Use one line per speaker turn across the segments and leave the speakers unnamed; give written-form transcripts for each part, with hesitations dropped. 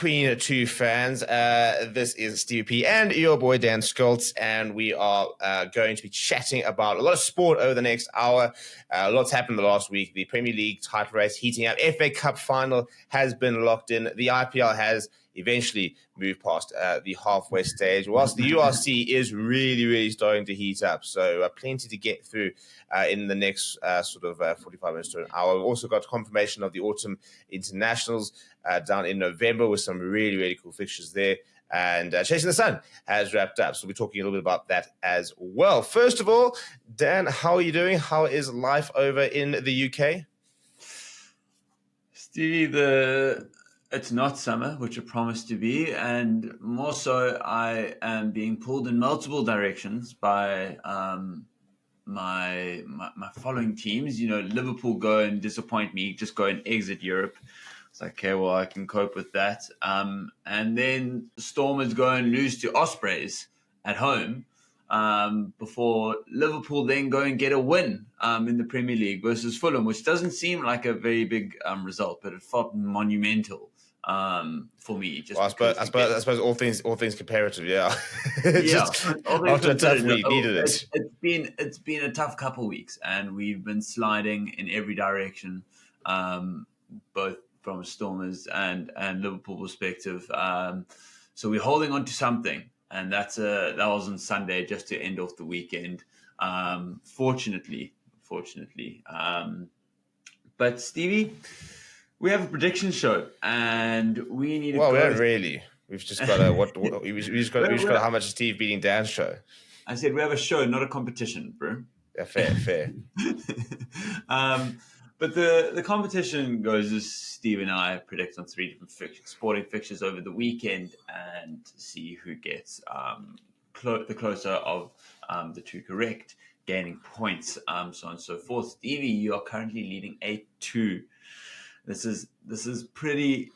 Between Two Fans. This is Stevie P and your boy Dan Schultz, and we are going to be chatting about a lot of sport over the next hour. Lots happened the last week. The Premier League title race heating up. FA Cup final has been locked in. The IPL has eventually moved past the halfway stage, whilst the URC is really starting to heat up. So plenty to get through in the next 45 minutes to an hour. We've also got confirmation of the autumn internationals down in November with some really cool fixtures there. And Chasing the Sun has wrapped up. So we'll be talking a little bit about that as well. First of all, Dan, how are you doing? How is life over in the UK?
Stevie, it's not summer, which it promised to be, and more so, I am being pulled in multiple directions by my following teams. You know, Liverpool go and disappoint me, just go and exit Europe. It's like, okay, well, I can cope with that. And then Stormers go and lose to Ospreys at home before Liverpool then go and get a win in the Premier League versus Fulham, which doesn't seem like a very big result, but it felt monumental for me. Just
I suppose all things comparative, yeah. After a tough week, needed it.
It's been a tough couple of weeks, and we've been sliding in every direction, both from a Stormers and Liverpool perspective. So we're holding on to something, and that was on Sunday just to end off the weekend. Fortunately. But Stevie, we have a prediction show, and we need to.
Well, we don't really. We've just got a we've just got a how much is Steve beating Dan's show.
I said we have a show, not a competition, bro.
Yeah, fair.
But the competition goes as Steve and I predict on 3 different sporting fixtures over the weekend and see who gets the closer of the two correct, gaining points, so on and so forth. Stevie, you are currently leading 8-2. This is pretty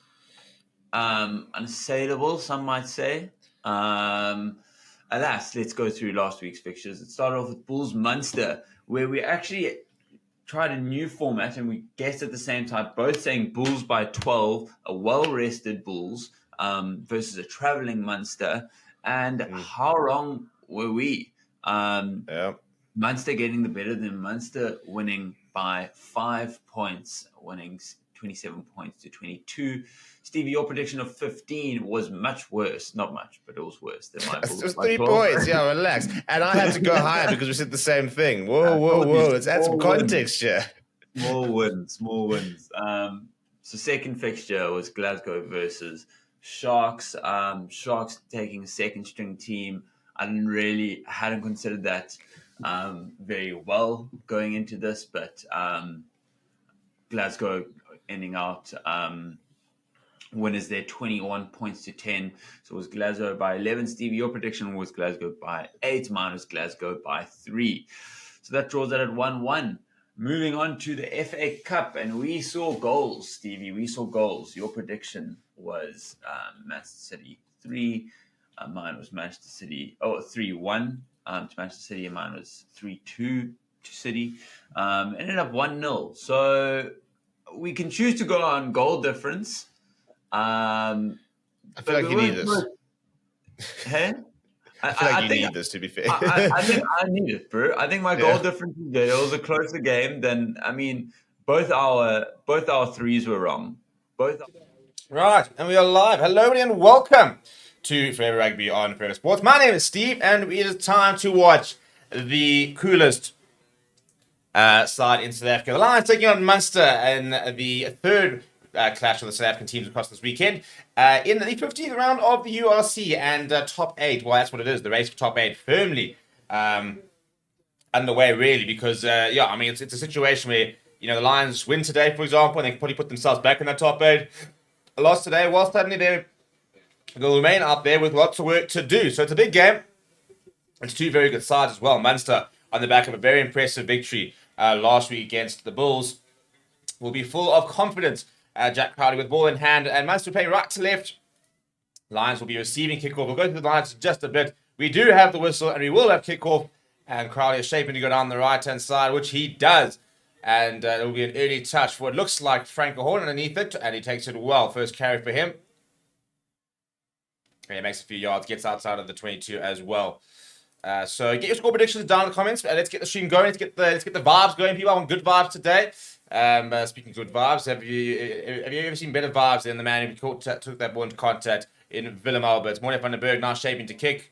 unassailable, some might say. Alas, let's go through last week's fixtures. It started off with Bulls Munster, where we actually tried a new format and we guessed at the same time, both saying Bulls by 12, a well-rested Bulls versus a travelling Munster. And how wrong were we? Munster getting the better than Munster, winning by 5 points, winning 27 points to 22. Stevie, your prediction of 15 was much worse. Not much, but it was worse than my Bulls.
It was 3 points. Yeah, relax. And I had to go higher because we said the same thing. Whoa. Let's add some context here.
Small wins. So second fixture was Glasgow versus Sharks. Sharks taking a second string team. I hadn't considered that very well going into this, but Glasgow ending out winners there, 21 points to 10. So it was Glasgow by 11. Stevie, your prediction was Glasgow by 8. Mine was Glasgow by 3. So that draws it at 1-1. Moving on to the FA Cup, and we saw goals, Stevie. We saw goals. Your prediction was Manchester City 3. Mine was Manchester City 3-1 to Manchester City, and mine was 3-2 to City. Ended up 1-0. So we can choose to go on goal difference.
I feel like you need this.
Hey?
I feel like you need this, to be fair.
I think I need it, bro. I think my goal difference is good. It was a closer game than, both our threes were wrong.
Right, and we are live. Hello and welcome to Forever Rugby on Forever Sports. My name is Steve, and it is time to watch the coolest side in South Africa. The Lions taking on Munster in the third clash of the South African teams across this weekend in the 15th round of the URC, and top 8. Well, that's what it is. The race for top 8 firmly underway, really, because it's a situation where the Lions win today, for example, and they can probably put themselves back in that top 8. A loss today, well, suddenly they'll remain up there with lots of work to do. So it's a big game. It's two very good sides as well. Munster, on the back of a very impressive victory last week against the Bulls, will be full of confidence. Jack Crowley with ball in hand, and Munster play right to left. Lions will be receiving kickoff. We'll go through the Lions in just a bit. We do have the whistle, and we will have kickoff. And Crowley is shaping to go down the right-hand side, which he does. And it will be an early touch for what looks like Frank Horn underneath it, and he takes it well. First carry for him. Yeah, makes a few yards, gets outside of the 22 as well. So get your score predictions down in the comments. Let's get the stream going. Let's get the vibes going. People, I want good vibes today. Speaking of good vibes, have you ever seen better vibes than the man who took that ball into contact in Willem Alberts? Monica van den Berg now shaping to kick.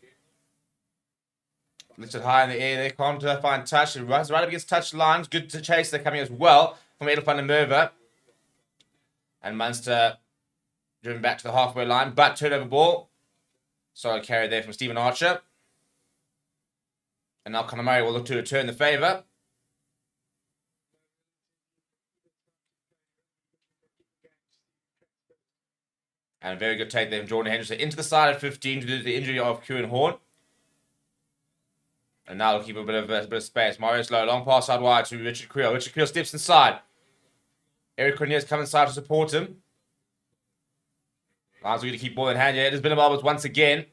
Lifted high in the air there. Can't find touch. Right up against touch lines. Good to chase. They're coming as well from Edel van der Merwe. And Munster driven back to the halfway line, but turnover ball. Solid carry there from Stephen Archer. And now Conor Murray will look to return the favour. And a very good take there from Jordan Henderson into the side at 15 to do the injury of Currie Horn. And now they'll keep a bit of space. Marius Lowe, long pass out wide to Richard Creel. Richard Creel steps inside. Eric Cornelius coming inside to support him. Lions are going to keep ball in hand. Yeah, it is Willem Alberts once again.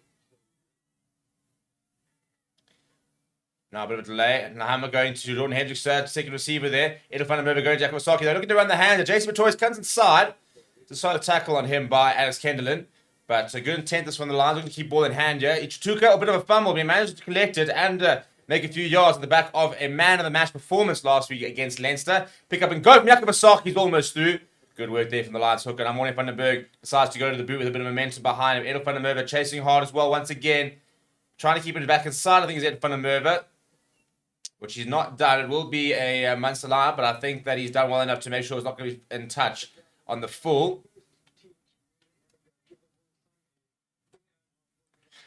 Now a bit of a delay. Nahama going to Jordan Hendrickson, second receiver there. Edel van der Merwe going to Jakobasaki. They're looking to run the hand. Jason Matois comes inside. It's a solid tackle on him by Alex Kendelin. But a good intent this from the Lions. Looking to keep ball in hand here. Ichituka, a bit of a fumble. He managed to collect it and make a few yards in the back of a man-of-the-match performance last week against Leinster. Pick up and go from Jakobasaki's almost through. Good work there from the Lions hooker. And Monica van den Berg decides to go to the boot with a bit of momentum behind him. Edel van der Merwe chasing hard as well once again. Trying to keep it back inside. I think it's Edel van der Merwe, which he's not done. It will be a Munster line, but I think that he's done well enough to make sure he's not going to be in touch on the full.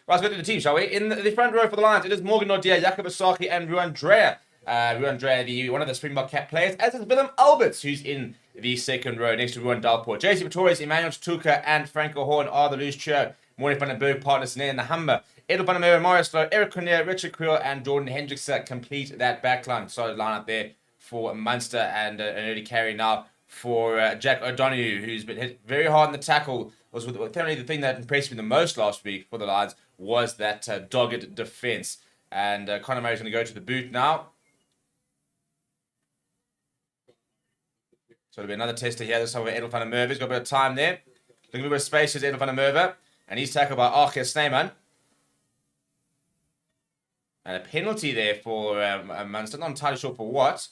Right, let's go to the team, shall we? In the front row for the Lions, it is Morgan Nordia, Jakobasaki, and Ruandrea. Ruandrea, one of the Springbok cap players, as is Willem Alberts, who's in the second row next to Ruan Dalpoort. JC Pretorius, Emmanuel Tuka, and Franco Horn are the loose trio. Monica van den Berg partners in the Humber. Edel van der Merwe, Marius Lowe, Eric Cornelius, Richard Creel, and Jordan Hendrickson complete that backline. Solid lineup there for Munster, and an early carry now for Jack O'Donoghue, who's been hit very hard in the tackle. Apparently the thing that impressed me the most last week for the Lions was that dogged defence. And Conor Murray's going to go to the boot now. So it'll be another tester here. This time with Edel van der Merwe. He's got a bit of time there. Looking for a bit of space. Here's Edel van der Merwe. And he's tackled by Archer Snyman. And a penalty there for Munster. Not entirely sure for what.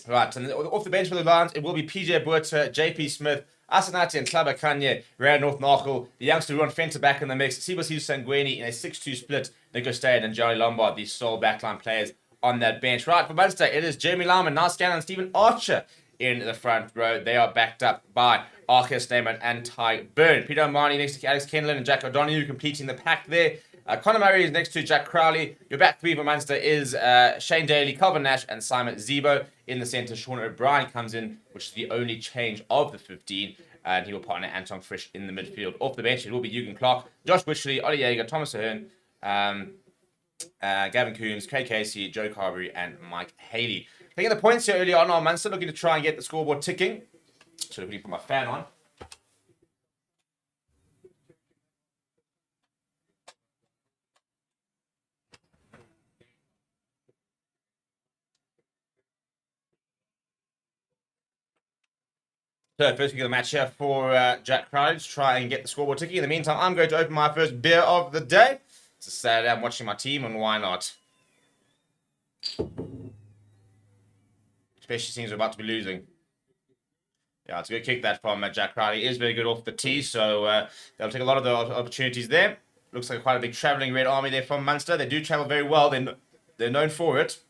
Right, and off the bench for the Lions, it will be PJ Botha, JP Smith, Asanati and Klaba Kanye, Rand North Nachel, the youngster Ron Fenter back in the mix, Sibasiu Sangweni in a 6-2 split, Nico Stade and Johnny Lombard, the sole backline players on that bench. Right, for Munster, it is Jeremy Lyman, Nice Scanlon, and Stephen Archer in the front row. They are backed up by Archer Snyman and Ty Byrne. Peter O'Mahony next to Alex Kendelin and Jack O'Donoghue completing the pack there. Conor Murray is next to Jack Crowley. Your back three for Munster is Shane Daly, Calvin Nash, and Simon Zebo. In the centre, Sean O'Brien comes in, which is the only change of the 15. And he will partner Anton Frisch in the midfield. Off the bench, it will be Jürgen Clark, Josh Witchley, Ollie Jaeger, Thomas Ahern, Gavin Coombs, Craig Casey, Joe Carberry, and Mike Haley. Taking the points here early on, Munster looking to try and get the scoreboard ticking. So let me put my fan on. So first we get the match here for Jack Crowley to try and get the scoreboard ticking. In the meantime, I'm going to open my first beer of the day. It's a Saturday, I'm watching my team, and why not? Especially since we're about to be losing. Yeah, it's a good kick that from Jack Crowley. He is very good off the tee, so they'll take a lot of the opportunities there. Looks like quite a big travelling Red Army there from Munster. They do travel very well. They're known for it.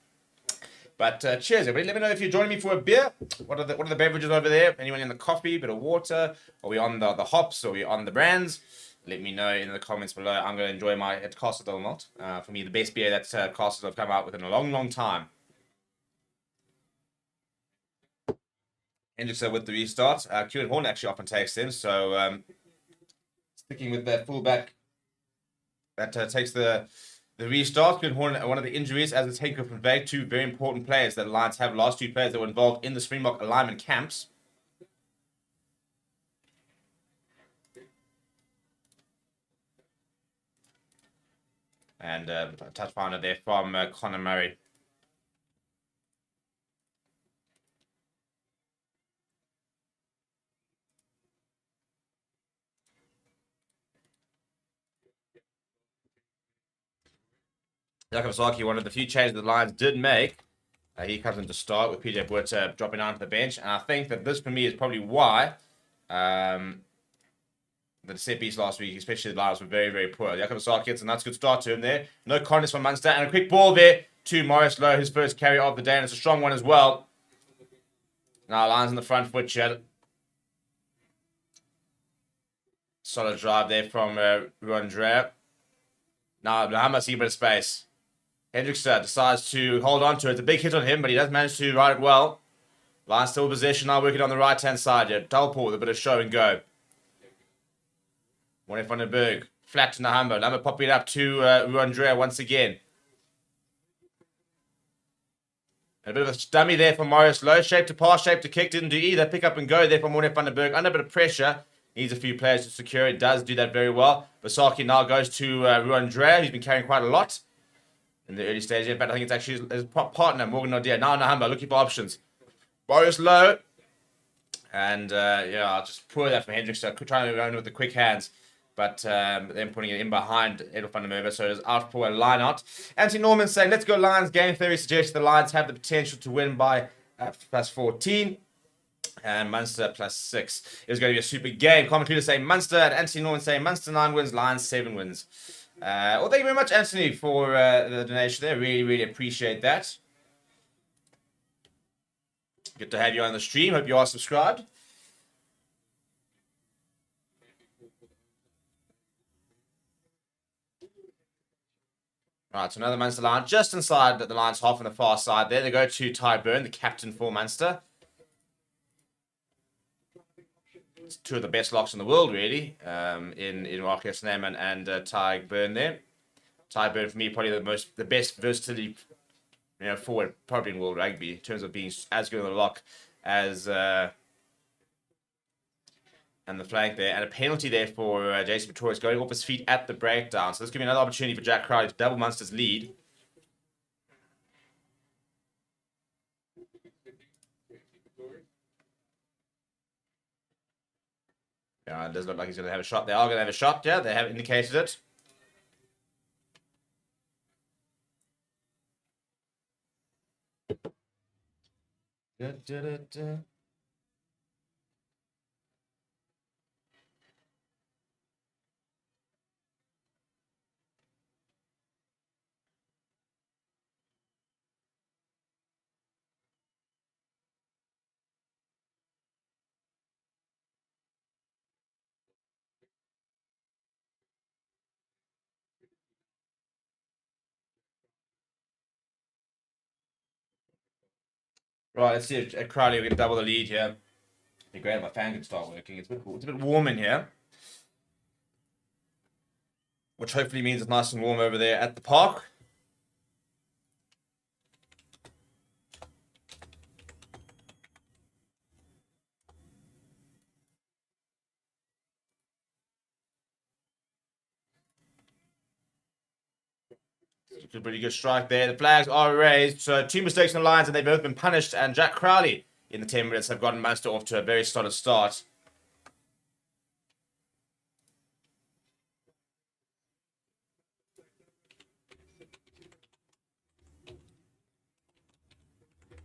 But cheers, everybody. Let me know if you're joining me for a beer. What are the beverages over there? Anyone in the coffee, bit of water? Are we on the hops? Are we on the brands? Let me know in the comments below. I'm going to enjoy my Castle Del Malt. For me, the best beer that Castles have come out with in a long, long time. Hendrickson with the restart. Currie Horn actually often takes them. So sticking with that fullback that takes the restart. Currie Horn, one of the injuries, as it's Henko from Vague, two very important players that the Lions have. Last two players that were involved in the Springbok alignment camps. And a touch finder there from Conor Murray. Jakob Saki, one of the few changes the Lions did make. He comes in to start with PJ Buerta dropping onto the bench. And I think that this, for me, is probably why the set piece last week, especially the Lions, were very, very poor. Jakob Saki gets a nice good start to him there. No contest from Munster. And a quick ball there to Morris Lowe, his first carry of the day. And it's a strong one as well. Now, Lions on the front foot here. Solid drive there from Ruandrea. Now, Lahama sees a bit of space. Hendrickson decides to hold on to it. It's a big hit on him, but he does manage to ride it well. Lions still in possession now, working on the right-hand side here. Dalport with a bit of show and go. One van den Berg. Flat to Nahamba. Nahamba popping it up to Ruandrea once again. A bit of a dummy there from Morris Lowe. Shape to pass, shape to kick. Didn't do either. Pick up and go there from Warren van den Berg. Under a bit of pressure. Needs a few players to secure it. Does do that very well. Basaki now goes to Ruandrea, who's been carrying quite a lot in the early stage. In fact, I think it's actually his partner, Morgan Nadir. Now Nahamba looking for options. Morris Lowe. And I'll just pour that from Hendricks. So trying to run with the quick hands. But then putting it in behind Edel van der Merwe. So it is out for a line out. Anthony Norman saying, let's go Lions. Game theory suggests the Lions have the potential to win by plus 14. And Munster plus 6. It was going to be a super game. Commentator saying Munster. And Anthony Norman saying Munster 9 wins, Lions 7 wins. Well, thank you very much, Anthony, for the donation there. Really, really appreciate that. Good to have you on the stream. Hope you are subscribed. Right, so another Munster line just inside the Lions half on the far side there. They go to Ty Byrne, the captain for Munster. It's two of the best locks in the world, really, in Rocky Sneman and Ty Byrne there. Ty Byrne, for me, probably the best versatility forward probably in world rugby in terms of being as good on the lock as and the flank there, and a penalty there for Jason Pretorius going off his feet at the breakdown. So this could be another opportunity for Jack Crowley to double Munster's lead. Yeah, it does look like he's going to have a shot. They are going to have a shot. Yeah, they have indicated it. Right, let's see if Crowley will double the lead here. It'd be great if my fan could start working. It's a bit warm in here. Which hopefully means it's nice and warm over there at the park. It's a pretty good strike there. The flags are raised. So 2 mistakes in the Lions, and they've both been punished. And Jack Crowley, in the 10 minutes, have gotten Munster off to a very solid start.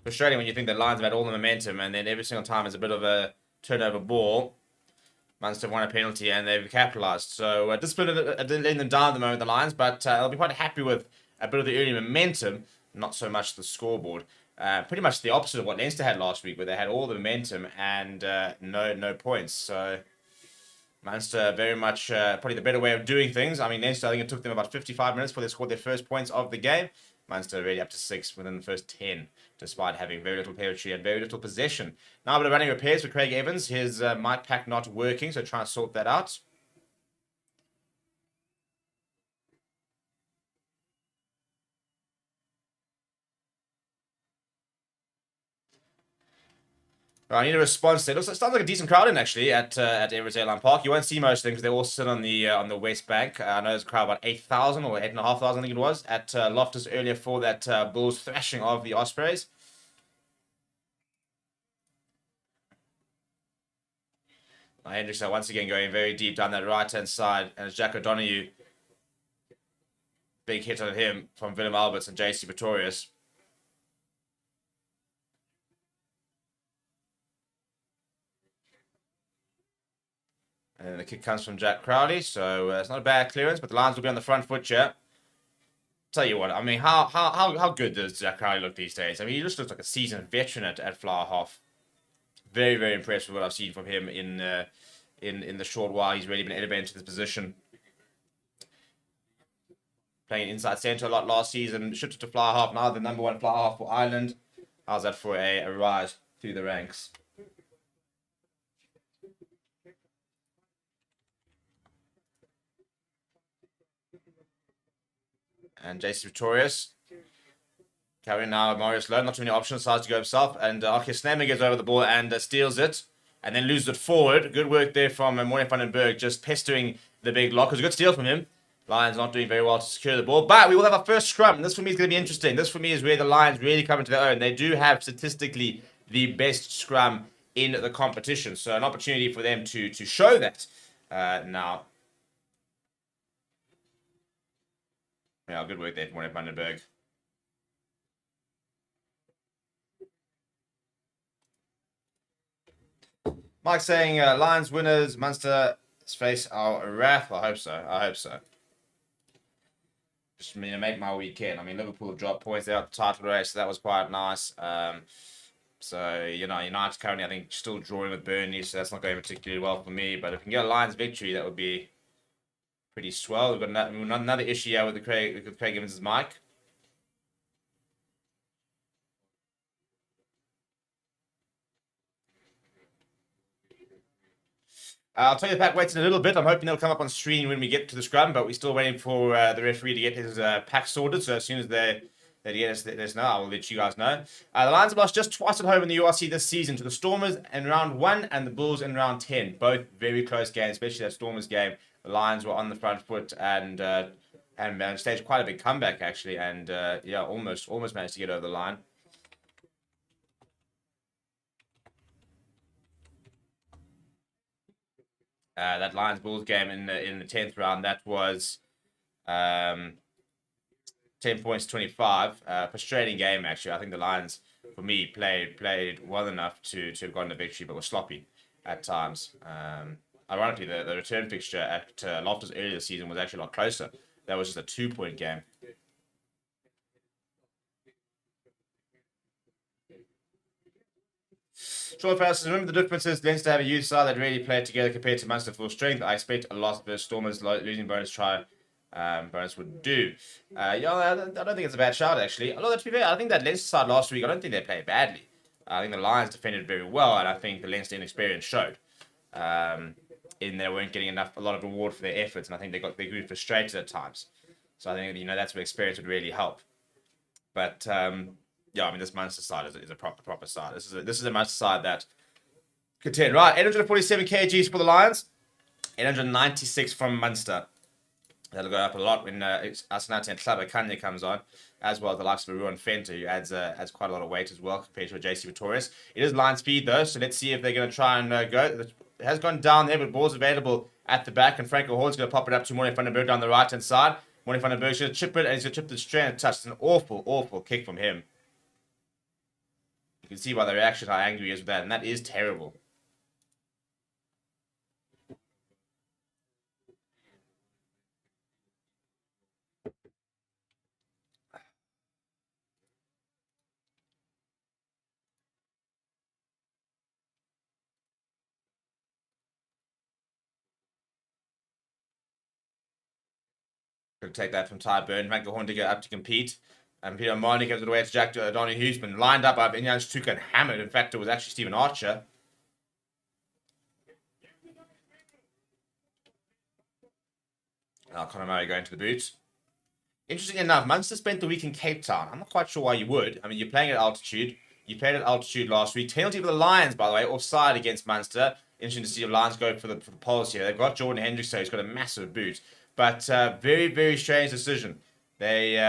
Frustrating when you think the Lions have had all the momentum, and then every single time is a bit of a turnover ball. Munster won a penalty, and they've capitalised. So discipline letting them down at the moment, the Lions, but they'll be quite happy with a bit of the early momentum, not so much the scoreboard. Pretty much the opposite of what Leinster had last week, where they had all the momentum and no points. So Munster very much probably the better way of doing things. I mean, Leinster, I think it took them about 55 minutes before they scored their first points of the game. Munster already up to 6 within the first 10, despite having very little territory and very little possession. Now a bit of running repairs for Craig Evans. His mic pack not working, so try and sort that out. I need a response there. It sounds like a decent crowd in actually at Emirates Airline Park. You won't see most of them because they all sit on the West Bank. I know there's a crowd about 8,000 or 8,500, I think it was, at Loftus earlier for that Bulls thrashing of the Ospreys. Hendrickson once again going very deep down that right-hand side, and it's Jack O'Donoghue Big hit on him from Willem Alberts and JC Pretorius. And then the kick comes from Jack Crowley, so it's not a bad clearance, but the Lions will be on the front foot here. Tell you what, I mean, how good does Jack Crowley look these days? I mean, he just looks like a seasoned veteran at flower half. Very, very impressed with what I've seen from him in the short while he's really been elevated to this position. Playing inside centre a lot last season, shifted to flower half, now the number 1 flower half for Ireland. How's that for a rise through the ranks? And JC Pretorius. Carrying now Marius Lowe, not too many options, decides to go himself. And Archie Snemer gets over the ball and steals it. And then loses it forward. Good work there from Morne van den Berg, just pestering the big lock. It was a good steal from him. Lions not doing very well to secure the ball. But we will have our first scrum. This for me is going to be interesting. This for me is where the Lions really come into their own. They do have statistically the best scrum in the competition. So an opportunity for them to show that now. Yeah, good work there from Morne van den Berg. Mike saying Lions winners, Munster face our wrath. I hope so. Just make my weekend. I mean, Liverpool dropped points out the title race, so that was quite nice. So, United currently, I think, still drawing with Burnley, so that's not going particularly well for me. But if we can get a Lions victory, that would be pretty swell. We've got another issue here with Craig Evans' mic. I'll tell you the pack waits in a little bit. I'm hoping they'll come up on screen when we get to the scrum, but we're still waiting for the referee to get his pack sorted. So as soon as they get us know, I will let you guys know. The Lions have lost just twice at home in the URC this season, to the Stormers in round 1 and the Bulls in round 10. Both very close games, especially that Stormers game. The Lions were on the front foot and staged quite a big comeback actually, and almost managed to get over the line. That Lions Bulls game in the 10th round, that was 10 points 25. Frustrating game actually. I think the Lions, for me, played well enough to have gotten a victory, but were sloppy at times. Ironically, the return fixture at Loftus earlier this season was actually a lot closer. That was just a 2-point game. Short passes. Remember the differences. Leinster have a youth side that really played together compared to Munster full strength. I expect a loss versus Stormers. Losing bonus try. Bonus would do. I don't think it's a bad shout actually. Although to be fair, I think that Leinster side last week, I don't think they played badly. I think the Lions defended very well, and I think the Leinster inexperience showed. In they weren't getting a lot of reward for their efforts, and I think they grew frustrated at times. So I think that's where experience would really help. But this Munster side is a proper side. This is a Munster side that contend. Right, 847 kgs for the Lions, 896 from Munster. That'll go up a lot when Asenate and Klaba Kanye comes on, as well as the likes of Ruan Fenter, who adds quite a lot of weight as well compared to a JC Pretorius. It is line speed though, so let's see if they're going to try and go. It has gone down there, but ball's available at the back, and Franco Horn's going to pop it up to Morne van den Berg down the right-hand side. Morne van den Berg's going to chip it, and he's going to chip the straight and touch. It's an awful kick from him. You can see by the reaction how angry he is with that, and that is terrible. Going to take that from Ty Byrne. Franco Horn to go up to compete. And Peter Marnie gives it away to Jack Donny, who's been lined up by Inyan Stuka and hammered. In fact, it was actually Stephen Archer. Now Conor Murray going to the boot. Interesting enough, Munster spent the week in Cape Town. I'm not quite sure why you would. I mean, you're playing at altitude. You played at altitude last week. Penalty for the Lions, by the way, offside against Munster. Interesting to see the Lions go for the polls here. They've got Jordan Hendricks, so he's got a massive boot. But very, very strange decision. They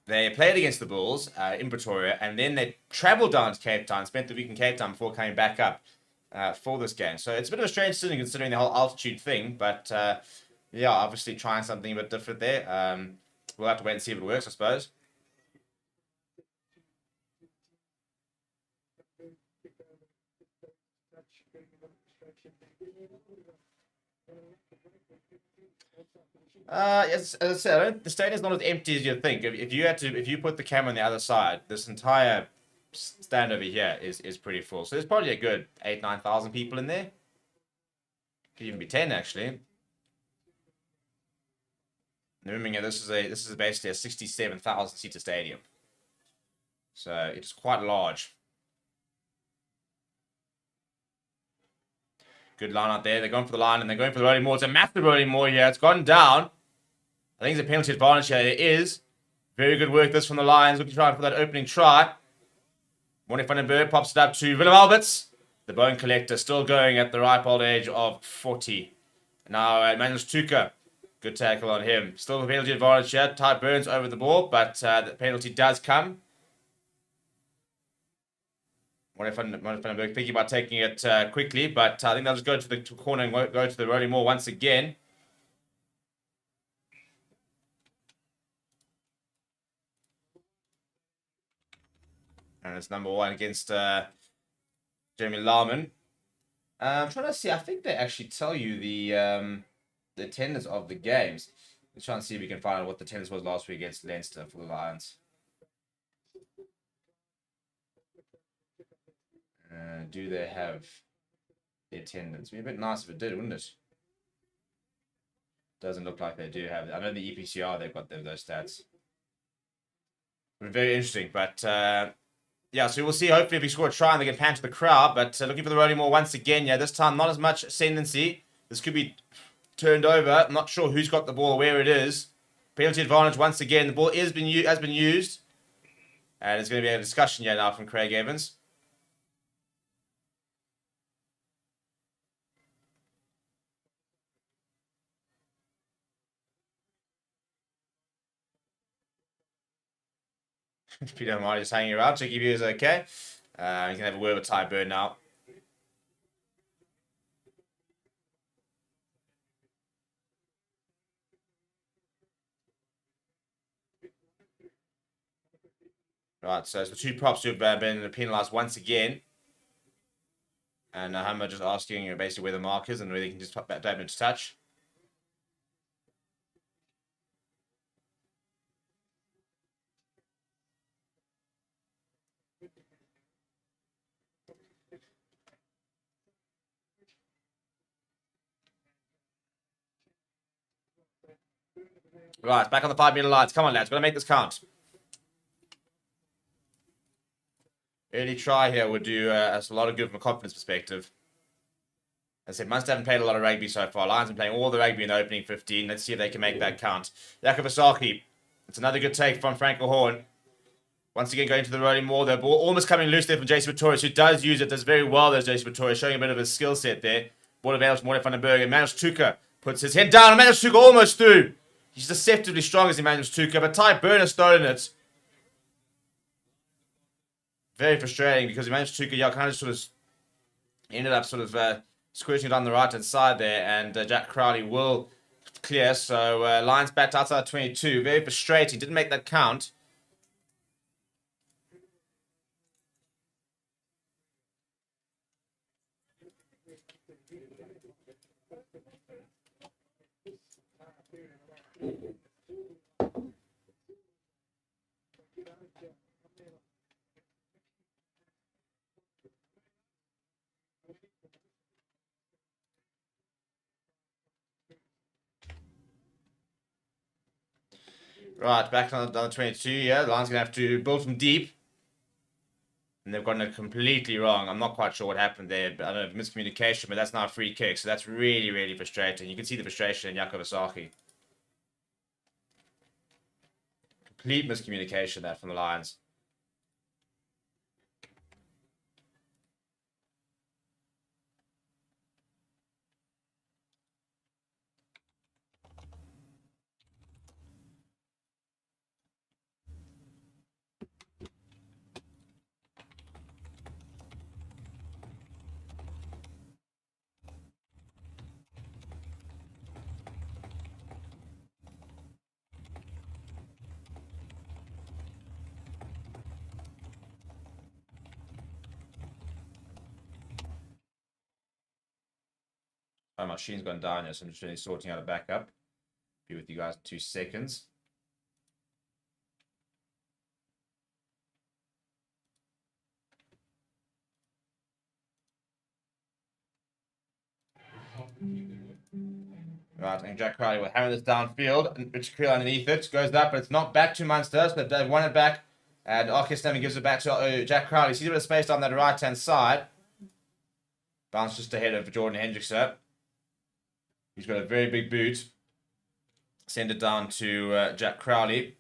played against the Bulls in Pretoria, and then they travelled down to Cape Town, spent the week in Cape Town before coming back up for this game. So it's a bit of a strange decision considering the whole altitude thing, but Yeah, obviously trying something a bit different there. We'll have to wait and see if it works, I suppose. Yes, as I said, the stadium's not as empty as you'd think. If you put the camera on the other side, this entire stand over here is pretty full. So there's probably a good 8,000-9,000 people in there. Could even be 10 actually. Remember, this is basically a 67,000 seater stadium, so it's quite large. Good line out there. They're going for the line and they're going for the rolling more. It's a massive rolling more here. It's gone down. I think it's a penalty advantage here. It is. Very good work this from the Lions. Looking to try for that opening try. Vandenberg pops it up to Willem Alberts. The bone collector still going at the ripe old age of 40. Now, Manuel Stuka. Good tackle on him. Still a penalty advantage here. Ty Burns over the ball, but the penalty does come. Vandenberg thinking about taking it quickly, but I think they'll just go to the corner and go to the rolling more once again. And it's number 1 against Jeremy Lauman. I'm trying to see. I think they actually tell you the attendance of the games. Let's try and see if we can find out what the attendance was last week against Leinster for the Lions. Do they have the attendance? It'd be a bit nice if it did, wouldn't it? Doesn't look like they do have it. I know the EPCR, they've got those stats. Very interesting, but yeah, so we'll see. Hopefully if we score a try and they can pan to the crowd, but looking for the rolling more once again. Yeah, this time not as much ascendancy. This could be turned over. I'm not sure who's got the ball, where it is. Penalty advantage once again. The ball has been used. And there's going to be a discussion here now from Craig Evans. If you don't mind just hanging around, check your view is okay. You can have a word with Ty Bird now. Right, so it's the two props who've been penalised once again. And Hammer just asking basically where the mark is and whether he can just dive into touch. Right, back on the 5-metre lines. Come on, lads. Got to make this count. Early try here would do us a lot of good from a confidence perspective. As I said, Munster haven't played a lot of rugby so far. Lions have been playing all the rugby in the opening 15. Let's see if they can make that count. Jakob Asaki. It's another good take from Franco Horn. Once again, going to the rolling more. The ball almost coming loose there from Jason Pretorius, who does use it, does very well. There's Jason Pretorius, showing a bit of his skill set there. Ball available from Vandenberg. Emmanuel Stuka puts his head down. Emmanuel Stuka almost through. He's deceptively strong as Emmanuel Stuka, but Ty Burn has stolen it. Very frustrating because Emmanuel Stuka kind of sort of ended up sort of squirting down the right-hand side there, and Jack Crowley will clear. So Lions backed outside 22. Very frustrating. Didn't make that count. Right, back on the 22, yeah. The Lions going to have to build from deep. And they've gotten it completely wrong. I'm not quite sure what happened there. But I don't know, miscommunication, but that's now a free kick. So that's really, really frustrating. You can see the frustration in Jakob Asaki. Complete miscommunication there from the Lions. My machine's gone down here, so I'm just really sorting out a backup. Be with you guys in 2 seconds. Right, and Jack Currie will hammer this downfield, and Richard Currie underneath it, goes up, but it's not back to Munster, so they've won it back, and Arcus Stammy gives it back to Jack Currie. Sees a bit of space down that right-hand side. Bounce just ahead of Jordan Hendrickson. He's got a very big boot. Send it down to Jack Crowley.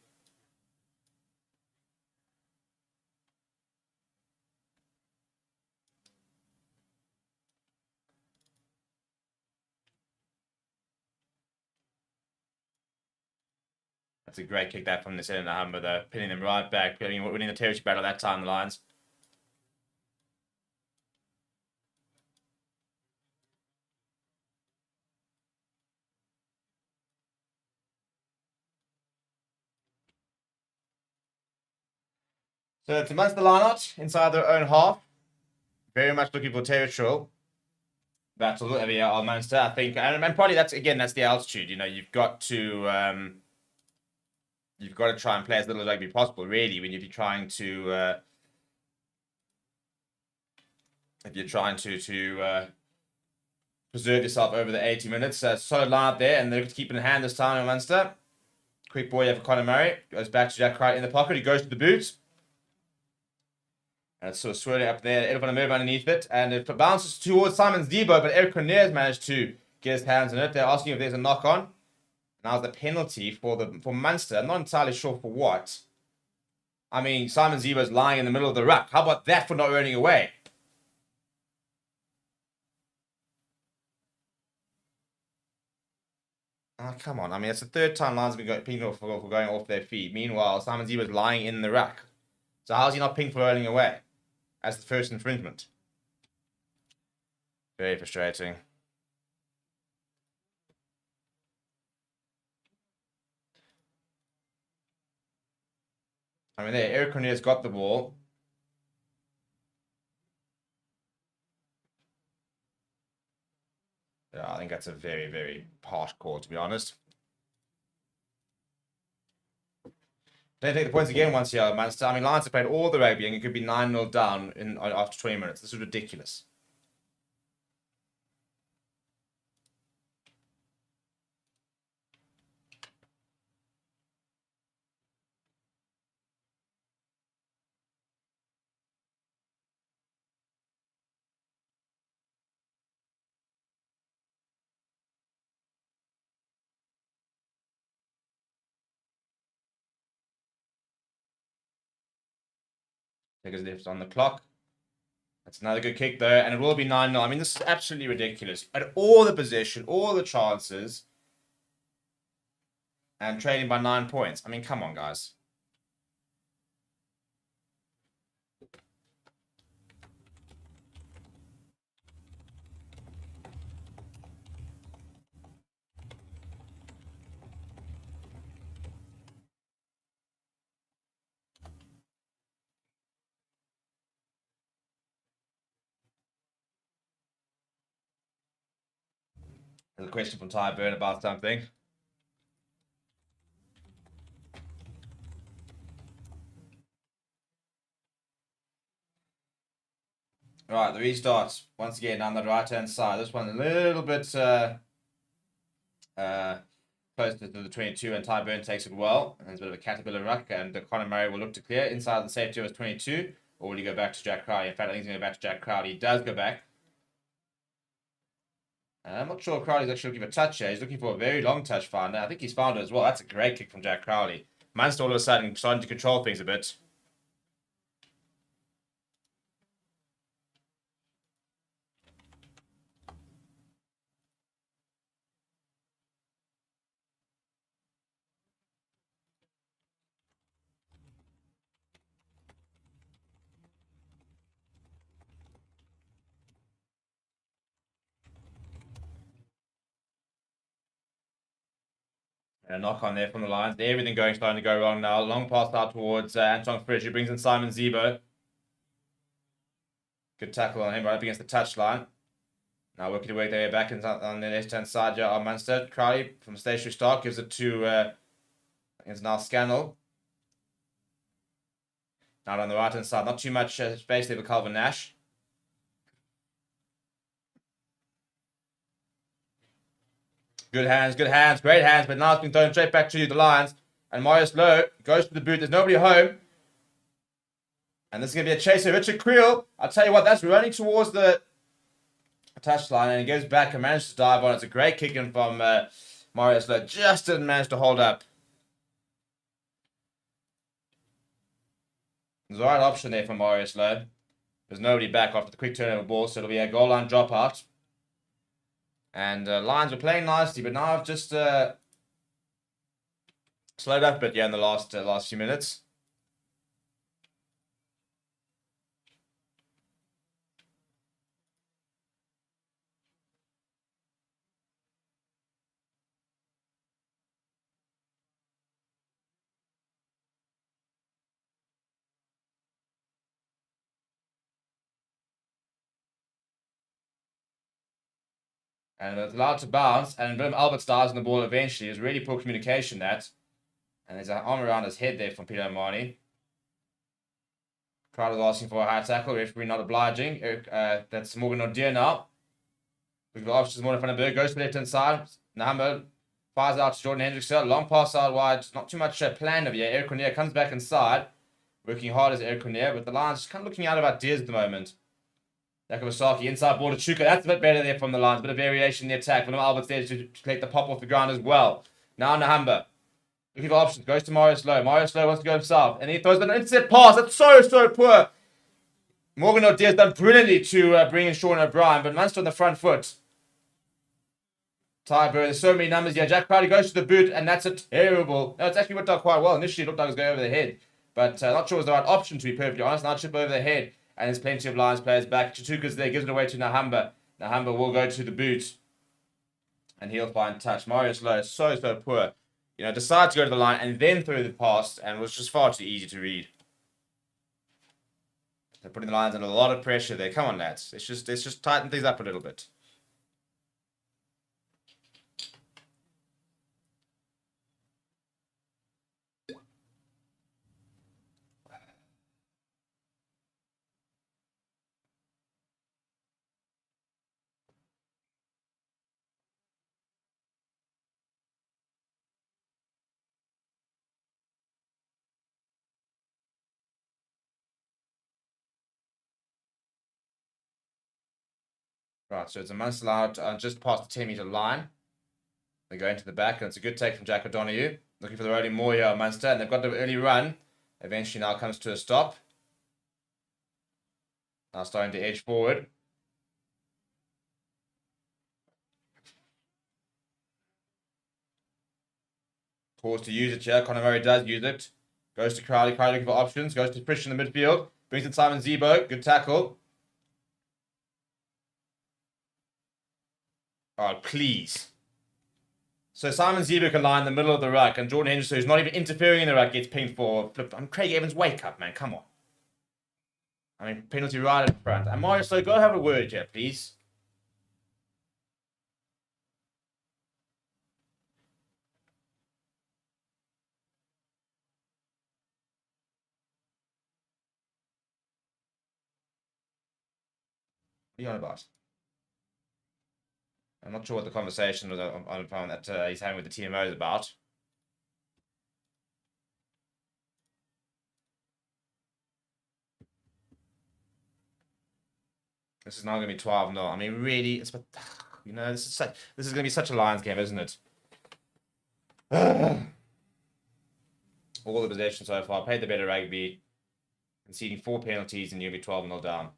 That's a great kick that from the centre Humber, though. Pinning them right back, winning the territory battle that time, the Lions. So it's a Munster line-out inside their own half. Very much looking for territorial battle on Munster, I think. And probably that's the altitude. You know, you've got to try and play as little as rugby possible, really, when you're trying to preserve yourself over the 80 minutes. Solid line up there, and they're keeping in hand this time in Munster. Quick boy for Conor Murray. Goes back to Jack Wright in the pocket. He goes to the boot. And it's sort of swirling up there. Everyone move underneath it. And it bounces towards Simon Zebo, but Eric Cornier's managed to get his hands on it. They're asking if there's a knock-on. Now the penalty for Munster. I'm not entirely sure for what. I mean, Simon Zebo's lying in the middle of the ruck. How about that for not running away? Oh, come on. I mean, it's the third time Lions have been pinged for going off their feet. Meanwhile, Simon Zebo's lying in the ruck. So how's he not pinged for rolling away? As the first infringement. Very frustrating. I mean, there, Eric Cornier's got the ball. Yeah, I think that's a very, very harsh call, to be honest. They take the points again once here, Munster. I mean, Lions have played all the rugby and it could be 9-0 down after 20 minutes. This is ridiculous. Because it's on the clock. That's another good kick there, and it will be 9-0. I mean, this is absolutely ridiculous. At all the possession, all the chances, and trading by 9 points. I mean, come on, guys. There's a question from Ty Byrne about something. Right, the restart once again down the right-hand side. This one a little bit closer to the 22, and Ty Byrne takes it well. And there's a bit of a caterpillar ruck, and Conor Murray will look to clear inside the safety of his 22, or will he go back to Jack Crowley? In fact, I think he's going to go back to Jack Crowley. He does go back. I'm not sure if Crowley's actually looking for a touch here. He's looking for a very long touch finder. I think he's found it as well. That's a great kick from Jack Crowley. Munster all of a sudden starting to control things a bit. And a knock on there from the Lions. Everything starting to go wrong now. Long pass out towards Anton Fridge, who brings in Simon Zebo. Good tackle on him right up against the touchline. Now working to work their way back on the left-hand side here on Munster. Currie from a stationary start gives it to it's now Scannell. Now on the right-hand side, not too much space there for Calvin Nash. Good hands, great hands, but now it's been thrown straight back to the Lions. And Marius Lowe goes to the boot. There's nobody home. And this is going to be a chaser. Richard Creel, I'll tell you what, that's running towards the touchline, and he goes back and manages to dive on. It's a great kick in from Marius Lowe. Just didn't manage to hold up. There's the right option there for Marius Lowe. There's nobody back after the quick turnover ball, so it'll be a goal line dropout. And Lions were playing nicely, but now I've just slowed up a bit in the last few minutes. And it's allowed to bounce, and Willem Alberts dives on the ball eventually. It's really poor communication, that. And there's an arm around his head there from Peter Omani. Crowd is asking for a high tackle. Referee not obliging. That's Morgan O'Dear now. We've got options. Morgan van den Berg goes to the left-hand side. Nahamba fires out to Jordan Hendrickson. Long pass out wide. Not too much plan of here. Eric Cornier comes back inside. Working hard as Eric Cornier, but the Lions just kind of looking out of ideas at the moment. Yakubasaki, inside ball to Chuka. That's a bit better there from the Lions. Bit of variation in the attack. Willem Alberts there to collect the pop off the ground as well. Now Nahamba. Looking for options. Goes to Marius Lowe. Marius Lowe wants to go himself. And he throws an intercept pass. That's so poor. Morgan O'Dear's done brilliantly to bring in Sean O'Brien, but Munster on the front foot. Tyburn, there's so many numbers here. Jack Crowley goes to the boot, and that's a terrible... No, it's actually worked out quite well. Initially, it looked like it was going over the head. But not sure it was the right option, to be perfectly honest. Now chip over the head. And there's plenty of Lions players back. Chituka's there, gives it away to Nahamba. Nahamba will go to the boot. And he'll find touch. Marius Lowe is so poor. You know, decided to go to the line and then throw the pass, and was just far too easy to read. They're putting the Lions under a lot of pressure there. Come on, lads. Let's just tighten things up a little bit. Right, so it's a Munster out just past the 10-metre line. They go into the back, and it's a good take from Jack O'Donoghue. Looking for the rolling more here on Munster, and they've got the early run. Eventually now comes to a stop. Now starting to edge forward. Pause to use it here. Conor Murray does use it. Goes to Crowley. Crowley looking for options. Goes to Fish in the midfield. Brings in Simon Zebo. Good tackle. Oh, please. So Simon Zebo can lie in the middle of the ruck, and Jordan Henderson, who's not even interfering in the ruck, gets pinged for flip. Craig Evans, wake up, man. Come on. I mean, penalty right in front. And Marius Lowe, go have a word here, please. What are you on about? I'm not sure what the conversation was on the phone that he's having with the TMO is about. This is now going to be 12-0. I mean, really, it's, you know, this is going to be such a Lions game, isn't it? All the possession so far. Played the better rugby. Conceding 4 penalties, and you'll be 12-0 down.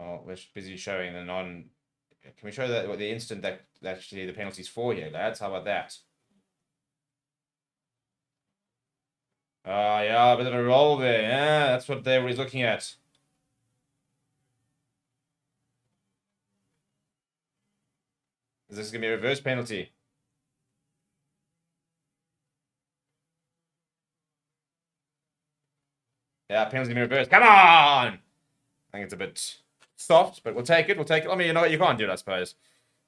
Oh, we're busy showing the non... Can we show that what the instant that actually the penalty's for here, lads? How about that? Yeah, a bit of a roll there. Yeah, that's what everybody's looking at. Is this going to be a reverse penalty? Penalty in reverse. Come on! I think it's a bit soft, but we'll take it. I mean, you know what? You can't do it, I suppose.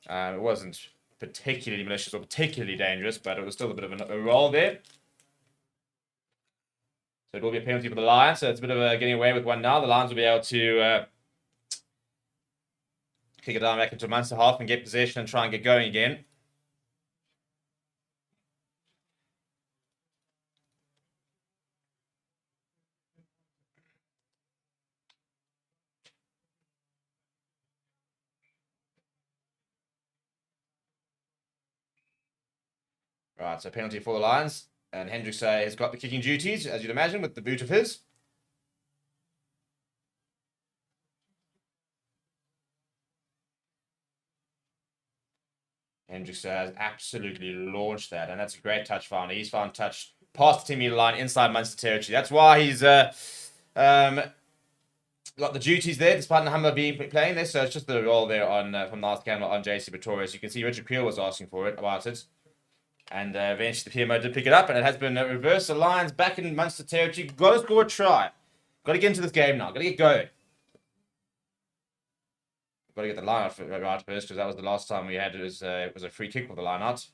It wasn't particularly malicious or particularly dangerous, but it was still a bit of a roll there. So it will be a penalty for the Lions. So it's a bit of a getting away with one now. The Lions will be able to kick it down back into Munster half and get possession and try and get going again. Right, so penalty for the Lions. And Hendricks has got the kicking duties, as you'd imagine, with the boot of his. Hendricks has absolutely launched that, and that's a great touch found. He's found touch past the 10-meter line inside Munster territory. That's why he's got the duties there, despite Nahamba being playing there. So it's just the roll there on from last camera on JC Pretorius. You can see Richard Creel was asking for it about it. And eventually the PMO did pick it up, and it has been reversed. The Lions back in Munster territory. Got to score a try. Got to get into this game now. Got to get going. Got to get the line out right first, because that was the last time we had it was a free kick with the line out.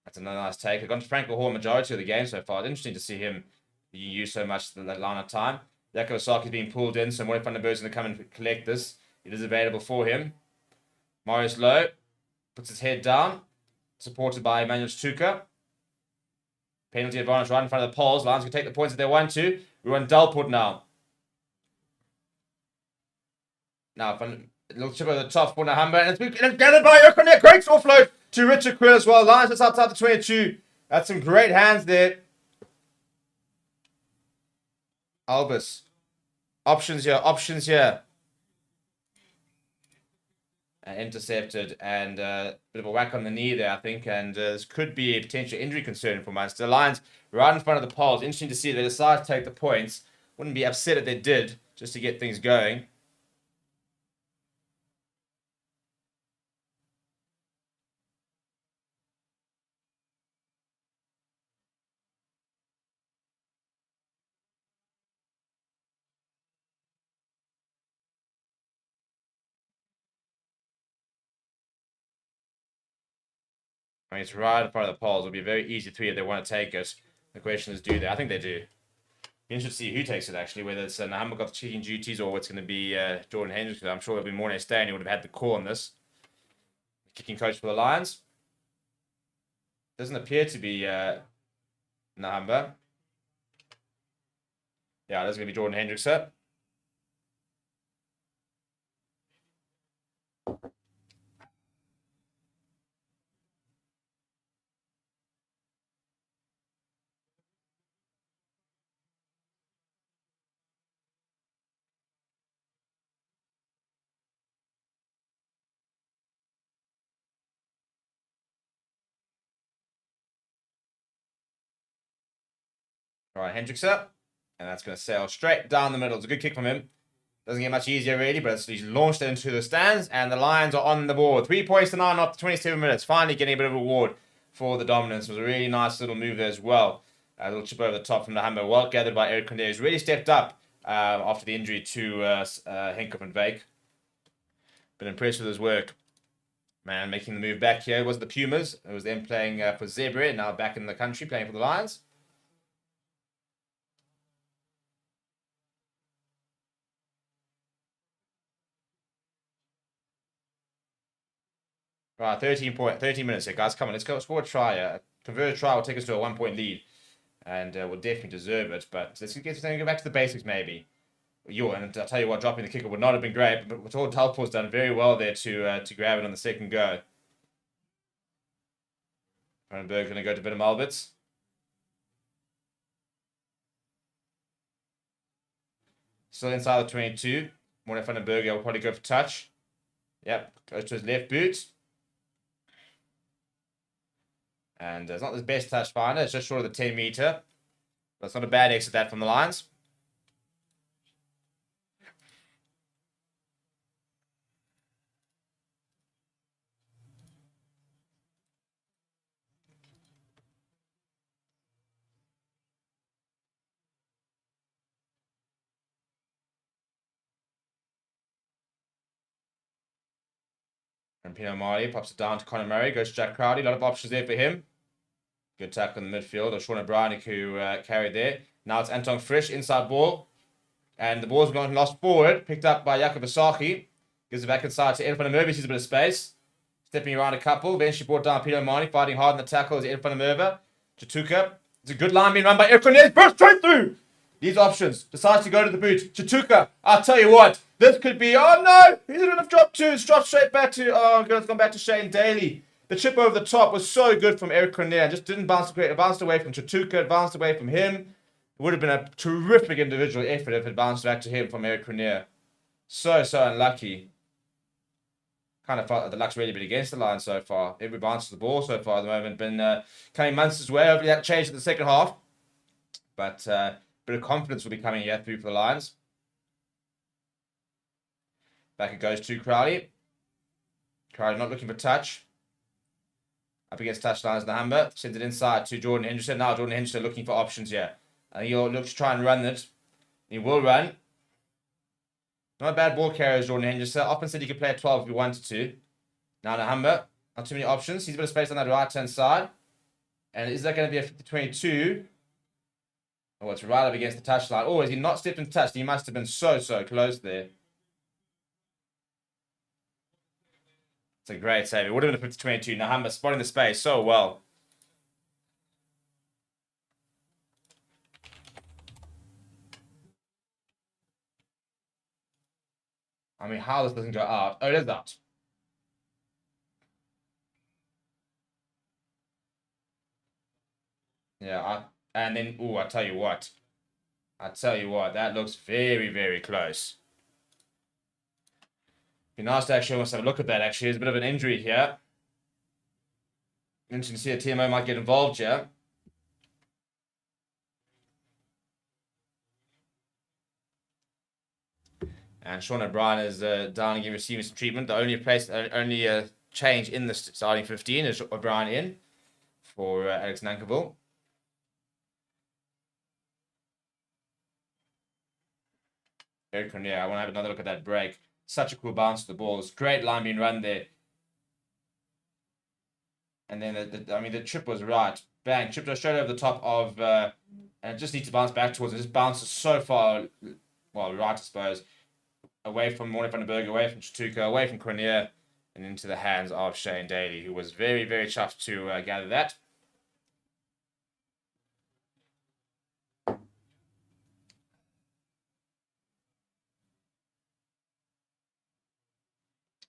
That's another nice take. I've gone to Frank Hall majority of the game so far. It's interesting to see him use so much the line out time. Jaco Osaki's being pulled in, so Moy van der Berg's going to come and collect this. It is available for him. Marius Lowe puts his head down, supported by Emmanuel Stuka. Penalty advantage right in front of the poles. Lions can take the points if they want to. We're on Dalport now. Now, a little chip over the top for Nahamba, and it's gathered by O'Connor. Great offload to Richard Quill as well. Lions just outside the 22. That's some great hands there. Albus. Options here. Intercepted, and a bit of a whack on the knee there, I think, and this could be a potential injury concern for Munster. The Lions right in front of the poles. Interesting to see they decided to take the points. Wouldn't be upset if they did, just to get things going. I mean, it's right in front of the poles. It'll be a very easy three if they want to take it. The question is, do they? I think they do. Be interested to see who takes it, actually, whether it's Nahamba got the cheating duties or it's going to be Jordan Hendricks. I'm sure it'll be Morné Steyn who would have had the call on this. Kicking coach for the Lions. Doesn't appear to be Nahamba. Yeah, that's going to be Jordan Hendricks. All right, Hendricks up. And that's going to sail straight down the middle. It's a good kick from him. Doesn't get much easier, really, but he's launched it into the stands, and the Lions are on the board. 3 points to 9 after 27 minutes. Finally getting a bit of a reward for the dominance. It was a really nice little move there as well. A little chip over the top from Nahamba. Well gathered by Eric Condé, who's really stepped up after the injury to Henkoff and Vake. Been impressed with his work. Man, making the move back here was the Pumas. It was them playing for Zebra, now back in the country playing for the Lions. Right, 13 minutes here, guys. Come on, let's go score a try. Convert a try will take us to a 1-point lead. And we'll definitely deserve it. But let's go back to the basics, maybe. And I'll tell you what, dropping the kicker would not have been great. But Talport's done very well there to grab it on the second go. Cronenberg's going to go to Willem Alberts. Still inside the 22. Morné van den Berg will probably go for touch. Yep, goes to his left boot. And it's not the best touch finder. It's just short of the 10 meter. But it's not a bad exit that from the Lions. And Pino Marley pops it down to Conor Murray. Goes to Jack Crowley. A lot of options there for him. Good tackle in the midfield. Or Sean O'Brien who carried there. Now it's Anton Frisch, inside ball. And the ball's gone lost forward. Picked up by Jakob Asaki. Gives it back inside to Edwin Merva. Sees a bit of space. Stepping around a couple. Eventually brought down Pino Marley. Fighting hard in the tackle is Edwin Merva. Chatuka. It's a good line being run by Erkon. Burst straight through. These options. Decides to go to the boot. Chatuka. I'll tell you what. This could be. Oh no. He's going to drop two. It's dropped straight back to. Oh, it's gone back to Shane Daly. The chip over the top was so good from Eric Cornier. Just didn't bounce great. It bounced away from Chatuka. It bounced away from him. It would have been a terrific individual effort if it bounced back to him from Eric Cornier. So unlucky. Kind of felt that the luck's really been against the line so far. Every bounce of the ball so far at the moment been coming Munster's way. Hopefully that changed in the second half. But a bit of confidence will be coming here through for the Lions. Back it goes to Crowley. Crowley not looking for touch. Up against touchlines, Nahamba. Sends it inside to Jordan Henderson. Now Jordan Henderson looking for options here. And he'll look to try and run it. He will run. Not a bad ball carrier, Jordan Henderson. Often said he could play at 12 if he wanted to. Now Nahamba. Not too many options. He's a bit of space on that right-hand side. And is that going to be a 50-22? Oh, it's right up against the touchline. Oh, has he not stepped in touch? He must have been so close there. It's a great save. It would have been a 50-22. Nahamba spotting the space so well. I mean, how this doesn't go out. Oh, it is out. Yeah, and then, I tell you what. That looks very close. Be nice to actually almost have a look at that, actually. There's a bit of an injury here. Interesting to see a TMO might get involved here. And Sean O'Brien is down and receiving some treatment. The only change in the starting 15 is O'Brien in for Alex Nankivell. Eric Cornier, I want to have another look at that break. Such a cool bounce to the ball. It's great line being run there. And then the trip was right. Bang, tripped straight over the top of, and it just needs to bounce back towards it. It just bounces so far, well, right, I suppose, away from Morne van den Berg, away from Chatuka, away from Cornier, and into the hands of Shane Daly, who was very chuffed to gather that.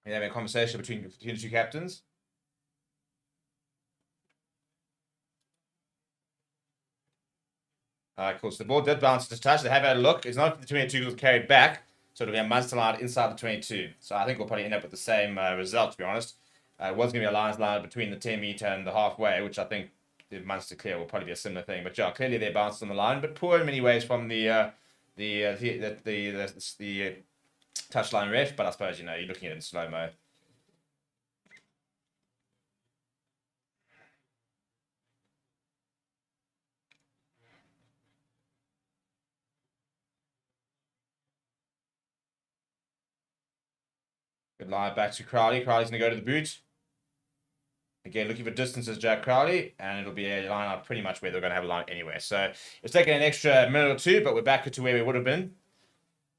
We have a conversation between the two captains. Cool. So the ball did bounce to touch. They have had a look. It's not the 22 was carried back, so it'll be a Munster line inside the 22. So I think we'll probably end up with the same result, to be honest. It was going to be a Lions line between the 10 metre and the halfway, which I think if Munster clear will probably be a similar thing. But yeah, clearly they bounced on the line, but poor in many ways from the touchline ref. But I suppose you're looking at it in slow mo. Good line back to Crowley. Crowley's going to go to the boot. Again, looking for distances, Jack Crowley, and it'll be a line out pretty much where they're going to have a line anyway. So it's taken an extra minute or two, but we're back to where we would have been.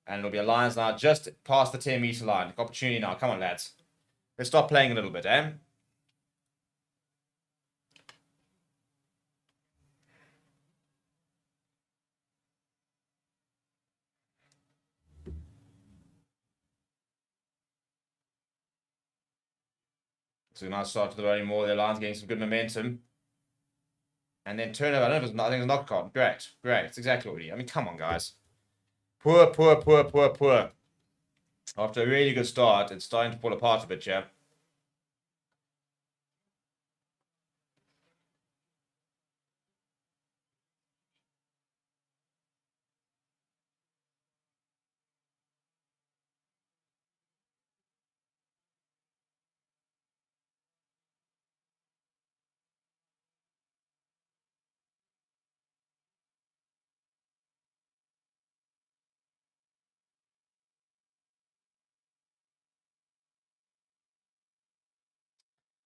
And it'll be a Lions line just past the 10 metre line. Opportunity now. Come on, lads. Let's start playing a little bit, eh? So a nice start to the rolling more. Their line's getting some good momentum. And then turnover. I don't know if it's, I think it's a knock on. Great. It's exactly what we need. I mean, come on, guys. Poor. After a really good start, it's starting to fall apart a bit, yeah.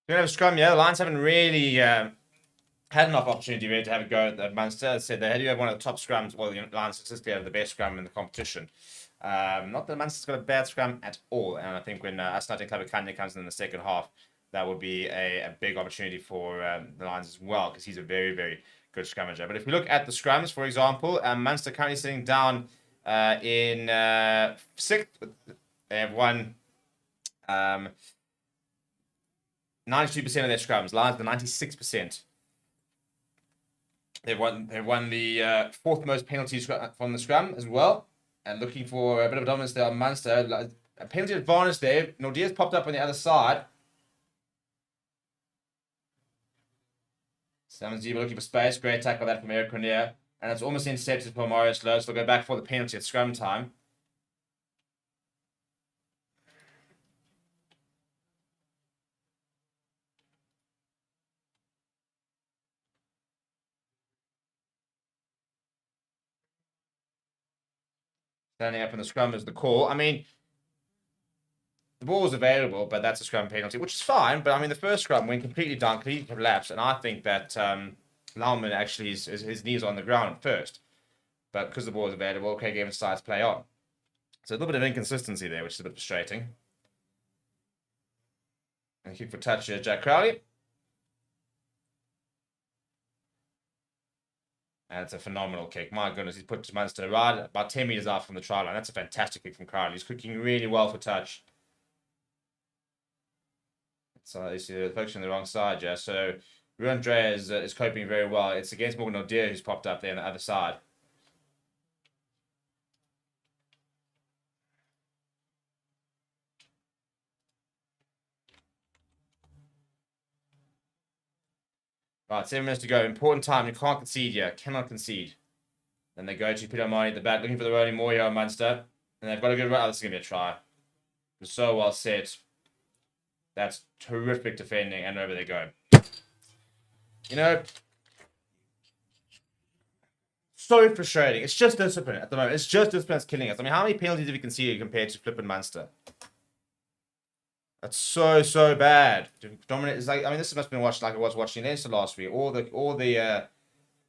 We're going to have a scrum, yeah. The Lions haven't really had enough opportunity really to have a go at Munster. As I said, they do have one of the top scrums. Well, the Lions statistically have the best scrum in the competition. Not that Munster's got a bad scrum at all. And I think when Asante Klabakande comes in the second half, that would be a big opportunity for the Lions as well, because he's a very, very good scrummager. But if we look at the scrums, for example, Munster currently sitting down in sixth. They have won 92% of their scrums. Lions, the 96%. They've won the fourth most penalties from the scrum as well. And looking for a bit of dominance there on Munster. A penalty advantage there. Nordea's popped up on the other side. Simon Ziba looking for space. Great tackle that from Eric Cornier. And it's almost intercepted for Marius Lowe. So they'll go back for the penalty at scrum time. Standing up in the scrum is the call. I mean, the ball was available, but that's a scrum penalty, which is fine. But I mean, the first scrum went completely down, completely collapsed, and I think that Laumann actually his knees on the ground first, but because the ball was available, okay, gave him sides play on. So a little bit of inconsistency there, which is a bit frustrating. And kick for touch here, Jack Crowley. And it's a phenomenal kick. My goodness, he's put Munster right about 10 meters out from the try line. That's a fantastic kick from Crowley. He's kicking really well for touch. So you see the focusing on the wrong side, yeah. So Ruan Dre is coping very well. It's against Morgan O'Dear who's popped up there on the other side. Right, 7 minutes to go. Important time. You can't concede here. Cannot concede. Then they go to Peter Marnie at the back, looking for the rolling more here on Munster. And they've got a good run. Oh, this is going to be a try. It's so well set. That's terrific defending, and over they go. You know, so frustrating. It's just discipline at the moment. It's just discipline that's killing us. I mean, how many penalties have you conceded compared to flipping Munster? That's so bad. Dominant is like, I mean, this must have been watched like I was watching Leinster last week. All the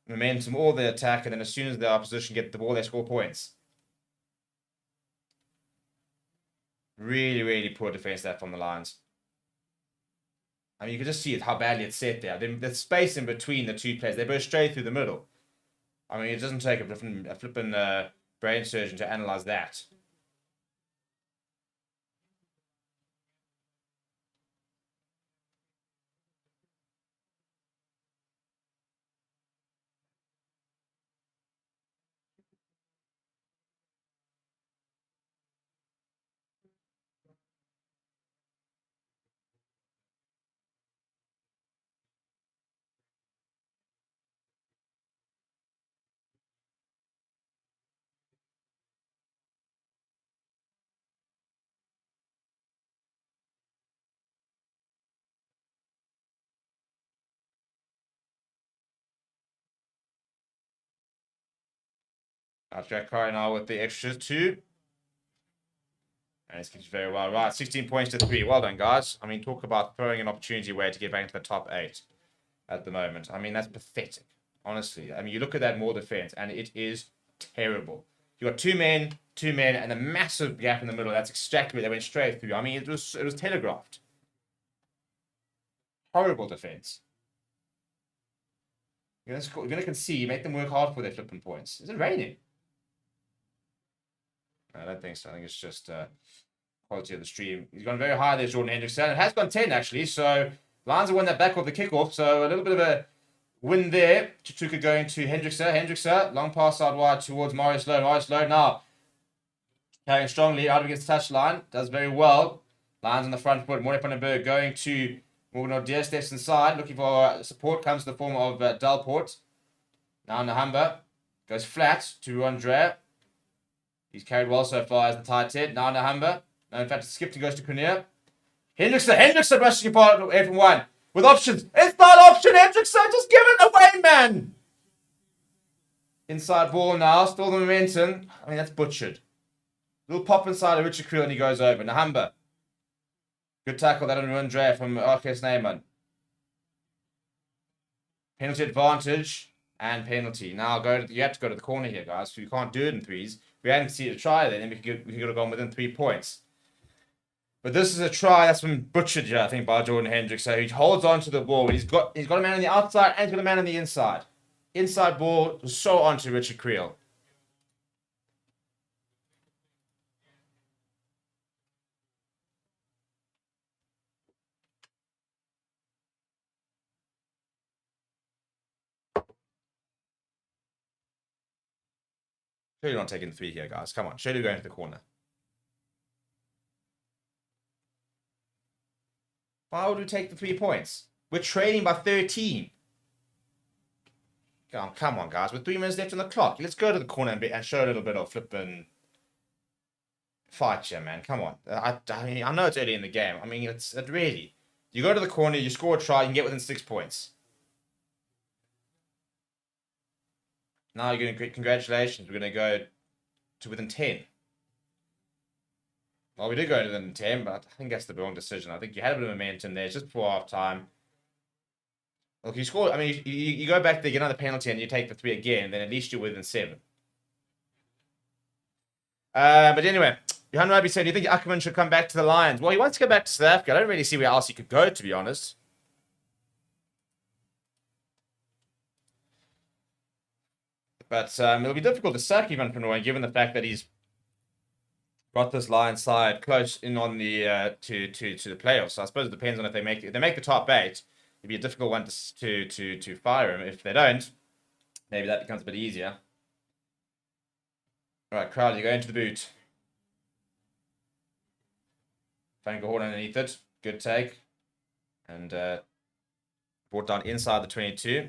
momentum, all the attack, and then as soon as the opposition get the ball, they score points. Really poor defense there from the Lions. I mean, you can just see it, how badly it's set there. The space in between the two players, they go straight through the middle. I mean, it doesn't take a flipping brain surgeon to analyze that. Jack Currie now with the extras 2. And it's kicked very well. Right, 16 points to 3. Well done, guys. I mean, talk about throwing an opportunity away to get back into the top 8 at the moment. I mean, that's pathetic, honestly. I mean, you look at that more defense, and it is terrible. You got two men, and a massive gap in the middle. That's exactly they went straight through. I mean, it was telegraphed. Horrible defense. You're going to concede, make them work hard for their flipping points. Is it raining? I don't think so. I think it's just quality of the stream. He's gone very high there, Jordan Hendrickson. It has gone 10, actually. So Lions have won that back off the kickoff. So a little bit of a win there. Tutuka going to Hendrickson. Hendrickson, long pass out wide towards Marius Lowe. Marius Lowe now carrying strongly out against the touchline. Does very well. Lions on the front foot. Morne van den Berg going to Morgan O'Dear. Steps inside. Looking for support. Comes in the form of Dalport. Now Nahamba. Goes flat to Andrea. He's carried well so far as the tight head. Now Nahamba. No, in fact, Skipton goes to Cornier. Hendrickson rushing for everyone with options. It's not option, Hendrickson. Just give it away, man. Inside ball now. Still the momentum. I mean, that's butchered. Little pop inside of Richard Creel and he goes over. Nahamba. Good tackle that on Andrea from RKS Neyman. Penalty advantage and penalty. Now you have to go to the corner here, guys. So you can't do it in threes. If we hadn't seen a try then we could have gone within 3 points. But this is a try that's been butchered here, I think, by Jordan Hendricks. So he holds on to the ball. He's got a man on the outside and he's got a man on the inside. Inside ball was so onto Richard Creel. Surely not taking 3 here, guys. Come on. Surely going to the corner. Why would we take the 3 points? We're trailing by 13. Oh, come on, guys. With 3 minutes left on the clock. Let's go to the corner and show a little bit of flipping fight here, man. Come on. I know it's early in the game. I mean, it's really. You go to the corner, you score a try, you can get within 6 points. Now you're going to, congratulations, we're going to go to within 10. Well, we did go to within 10, but I think that's the wrong decision. I think you had a bit of momentum there just before half time. Look, you score. I mean, you go back there, get another penalty, and you take the 3 again. Then at least you're within 7. But anyway, Johan Rabi said, "Do you think Ackerman should come back to the Lions?" Well, he wants to go back to South Africa. I don't really see where else he could go, to be honest. But it'll be difficult to sack Ivan Pinoy, given the fact that he's got this Lions side close in on the to the playoffs. So I suppose it depends on if they make the top 8. It'd be a difficult one to fire him. If they don't, maybe that becomes a bit easier. All right, Crowley, go into the boot. Frankelhorn underneath it. Good take. And brought down inside the 22.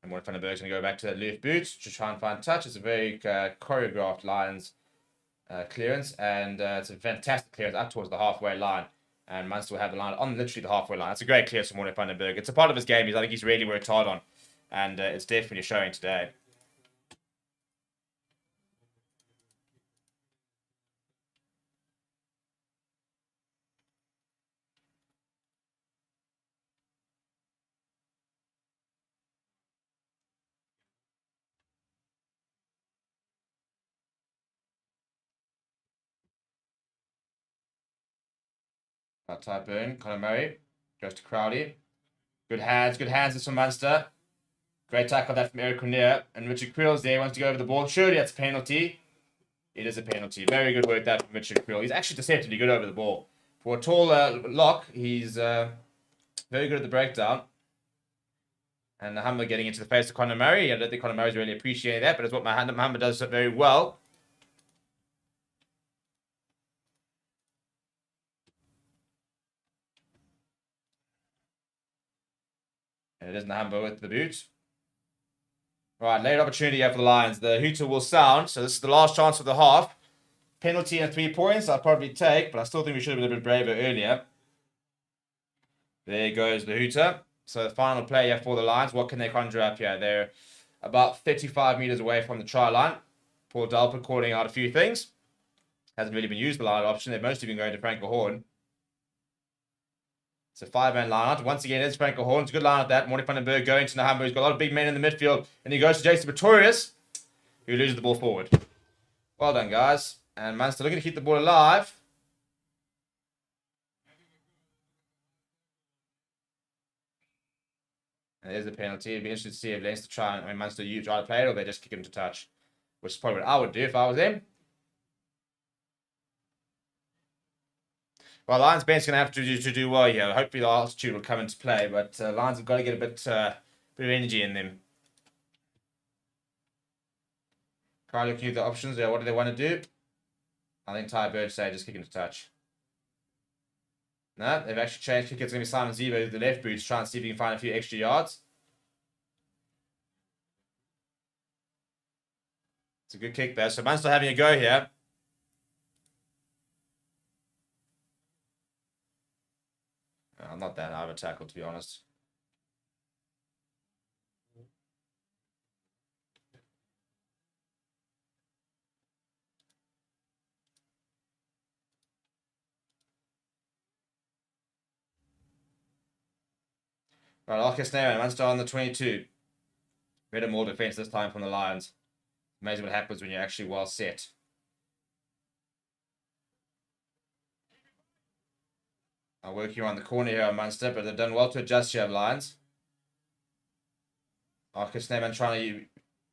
And Van den Berg's going to go back to that left boot to try and find touch. It's a very choreographed Lions clearance, and it's a fantastic clearance up towards the halfway line. And Munster will have the line on literally the halfway line. It's a great clearance from Van den Berg. It's a part of his game. I think he's really worked hard on, and it's definitely showing today. Type burn. Conor Murray goes to Crowley. Good hands. Good hands. This from Munster. Great tackle that from Eric Cornier. And Richard Creel's there. Wants to go over the ball. Surely that's a penalty. It is a penalty. Very good work that from Richard Creel. He's actually deceptively good over the ball. For a tall lock, he's very good at the breakdown. And Muhammad getting into the face of Conor Murray. I don't think Conor Murray's really appreciating that, but it's what Muhammad does very well. And it is Muhammad with the boot. Right, late opportunity here for the Lions. The hooter will sound, so this is the last chance of the half. Penalty and 3 points, I'll probably take, but I still think we should have been a bit braver earlier. There goes the hooter. So the final play here for the Lions. What can they conjure up here? They're about 35 meters away from the try line. Paul Dalpert calling out a few things. Hasn't really been used the line option. They've mostly been going to Frankelhorn. It's a 5-man line out. Once again, it's Frankelhorn. It's a good line at that. Van den Berg going to Nahambo. He's got a lot of big men in the midfield. And he goes to Jason Pretorius, who loses the ball forward. Well done, guys. And Munster looking to keep the ball alive. And there's the penalty. It'd be interesting to see if Leinster try and Munster try to play it, or they just kick him to touch, which is probably what I would do if I was them. Well, Lions bench going to have to do well here. Hopefully the altitude will come into play, but Lions have got to get a bit of energy in them. Try looking at the options there. What do they want to do? I think Ty Bird say just kick him to touch. No, they've actually changed. Kick it's going to be Simon Zebo with the left boot to try and see if he can find a few extra yards. It's a good kick there. So Munster having a go here. Not that hard of a tackle, to be honest. Right, Arcus Snare, Munster on the 22. Better more defense this time from the Lions. Amazing what happens when you're actually well set. I'm working around the corner here on Munster, but they've done well to adjust here, Lions. Arcus Snare trying to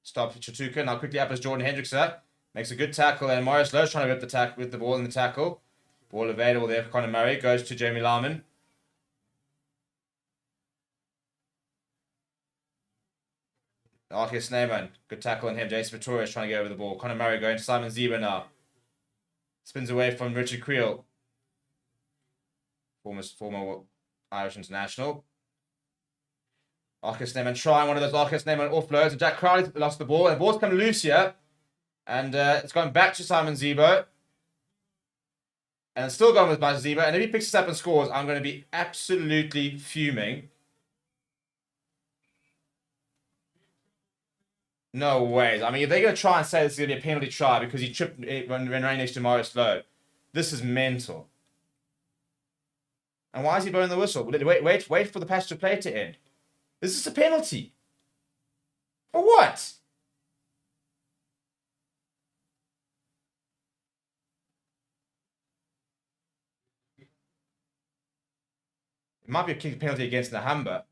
stop Chatuka. Now quickly up as Jordan Hendrickson. Makes a good tackle, and Morris Lowe's trying to whip the tackle with the ball in the tackle. Ball available there for Conor Murray. Goes to Jamie Lyman. Arcus Snayman, good tackle on him. Jason Vittoria is trying to get over the ball. Conor Murray going to Simon Zeba now. Spins away from Richard Creel. Former Irish international. Arcus Snayman trying one of those Arcus Snayman offloads, and Jack Crowley lost the ball. And the ball's come loose here. And it's going back to Simon Zebo. And it's still going with Simon Zebo. And if he picks this up and scores, I'm going to be absolutely fuming. No ways. I mean, if they're going to try and say this is going to be a penalty try because he tripped when right next to Morris Lowe, this is mental. And why is he blowing the whistle? Wait for the passage of play to end. This is a penalty. For what? It might be a kick penalty against Nahamba.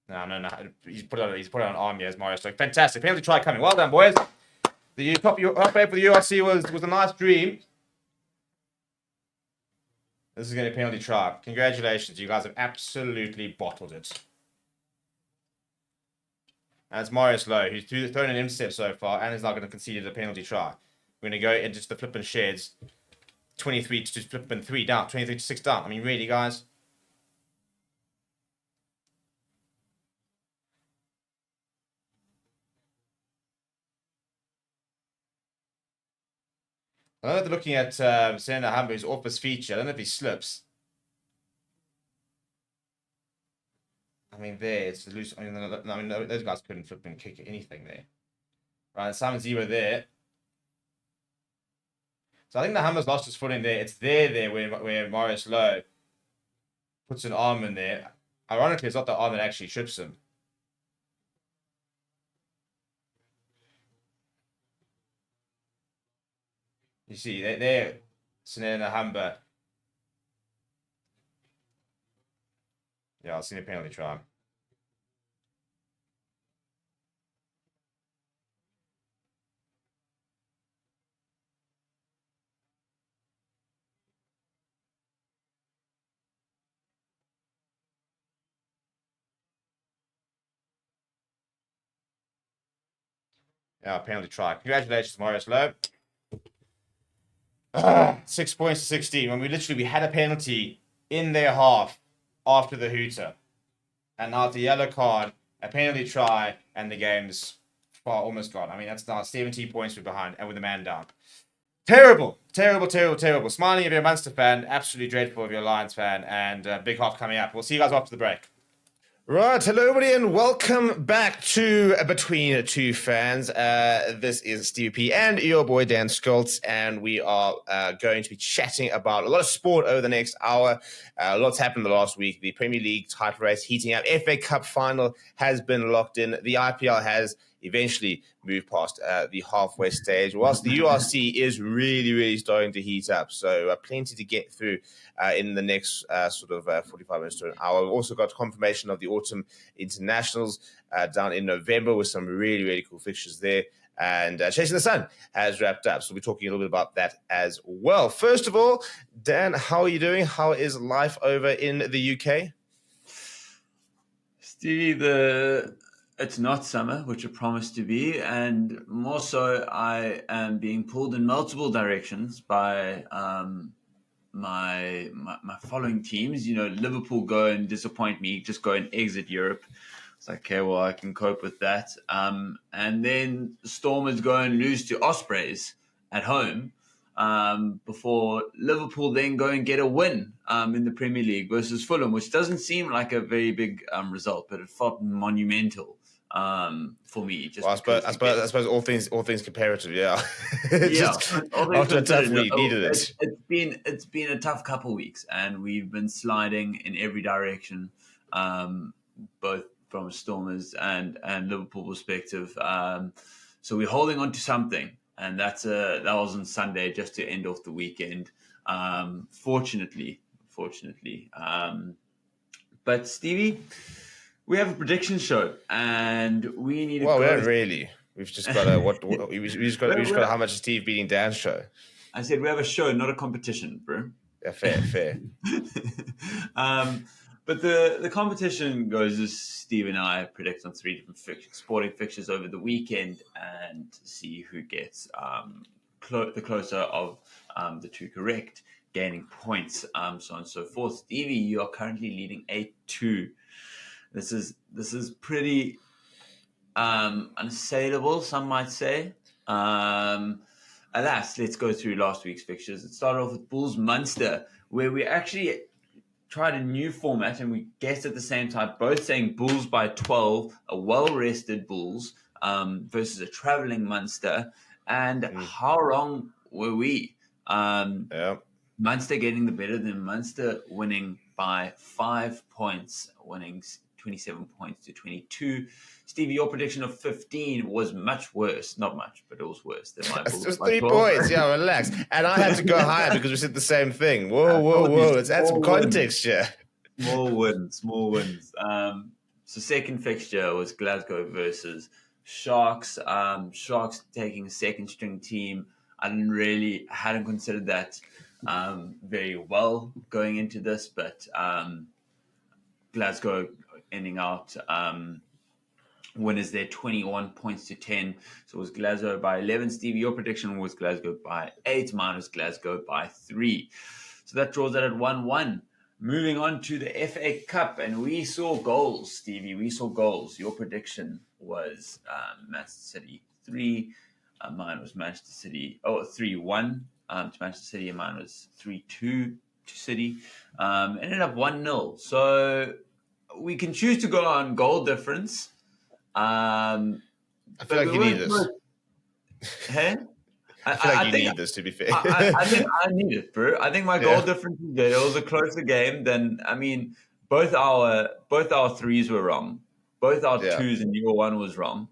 No. He's put it on an arm here as Mario Stoke. Fantastic. Penalty try coming. Well done, boys. The top play for the URC was a nice dream. This is going to be a penalty try. Congratulations. You guys have absolutely bottled it. And it's Marius Lowe, who's thrown an intercept so far and is now going to concede a penalty try. We're going to go into the flipping sheds. 23 to flipping 3 down. 23 to 6 down. I mean, really, guys. I don't know if they're looking at Senna Hambo, who's off his feature. I don't know if he slips. I mean, there, it's loose. I mean, those guys couldn't flip and kick anything there. Right, Simon Zebo there. So I think the Hammer's lost his footing there. It's there where Marius Lowe puts an arm in there. Ironically, it's not the arm that actually trips him. You see, there, Senna Hamba. Yeah, I've seen a penalty try. Yeah, penalty try. Congratulations, Marius Lowe. 6 points to 16. When we had a penalty in their half after the hooter. And now it's a yellow card, a penalty try, and the game's almost gone. I mean, that's now 17 points we're behind and with a man down. Terrible. Smiling if you're a Munster fan, absolutely dreadful if you're a Lions fan, and big half coming up. We'll see you guys after the break. Right, hello everybody and welcome back to Between Two Fans. This is Stevie P and your boy Dan Schultz, and we are going to be chatting about a lot of sport over the next hour. A lot's happened the last week. The Premier League title race heating up. FA Cup final has been locked in. The IPL has eventually moved past the halfway stage, whilst the URC is really starting to heat up. So plenty to get through in the next 45 minutes to an hour. We've also got confirmation of the autumn internationals down in November with some really cool fixtures there. And Chasing the Sun has wrapped up. So we'll be talking a little bit about that as well. First of all, Dan, how are you doing? How is life over in the UK?
Stevie, it's not summer, which it promised to be, and more so, I am being pulled in multiple directions by my following teams. You know, Liverpool go and disappoint me, just go and exit Europe. It's like, okay, well, I can cope with that. And then Stormers go and lose to Ospreys at home before Liverpool then go and get a win in the Premier League versus Fulham, which doesn't seem like a very big result, but it felt monumental for me. Just
I suppose all things comparative, yeah.
After
a tough week, needed it.
It's been a tough couple of weeks, and we've been sliding in every direction. both from a Stormers and Liverpool perspective. So we're holding on to something, and that was on Sunday just to end off the weekend. Fortunately. But Stevie, we have a prediction show, and we need to.
Well, we don't really. We've just got a we just got a how much is Steve beating Dan show.
I said we have a show, not a competition, bro.
Yeah, fair.
But the competition goes as Steve and I predict on 3 different sporting fixtures over the weekend and see who gets the closer of the two correct, gaining points, so on and so forth. Stevie, you are currently leading 8-2. This is pretty unassailable, some might say. Alas, let's go through last week's fixtures. It started off with Bulls Munster, where we actually tried a new format and we guessed at the same time, both saying Bulls by 12, a well-rested Bulls versus a travelling Munster. And how wrong were we? Munster getting the better than Munster, winning by 5 points, winning 27 points to 22. Stevie, your prediction of 15 was much worse. Not much, but it was worse than my Bulls.
It was 3 points. Yeah, relax. And I had to go higher because we said the same thing. Whoa. Let's add some context here.
Small wins. So second fixture was Glasgow versus Sharks. Sharks taking a second string team. I hadn't considered that very well going into this, but Glasgow ending out winners there 21 points to 10. So it was Glasgow by 11. Stevie, your prediction was Glasgow by 8. Mine was Glasgow by 3. So that draws that at 1-1. Moving on to the FA Cup, and we saw goals, Stevie. We saw goals. Your prediction was Manchester City 3. Mine was Manchester City 3-1 to Manchester City, and mine was 3-2 to City. Ended up 1-0. So we can choose to go on goal difference.
I feel like you need this.
Hey?
I feel like you need this, to be fair.
I think I need it, bro. I think my goal difference is good. It was a closer game than, both our threes were wrong. Both our twos and your one was wrong.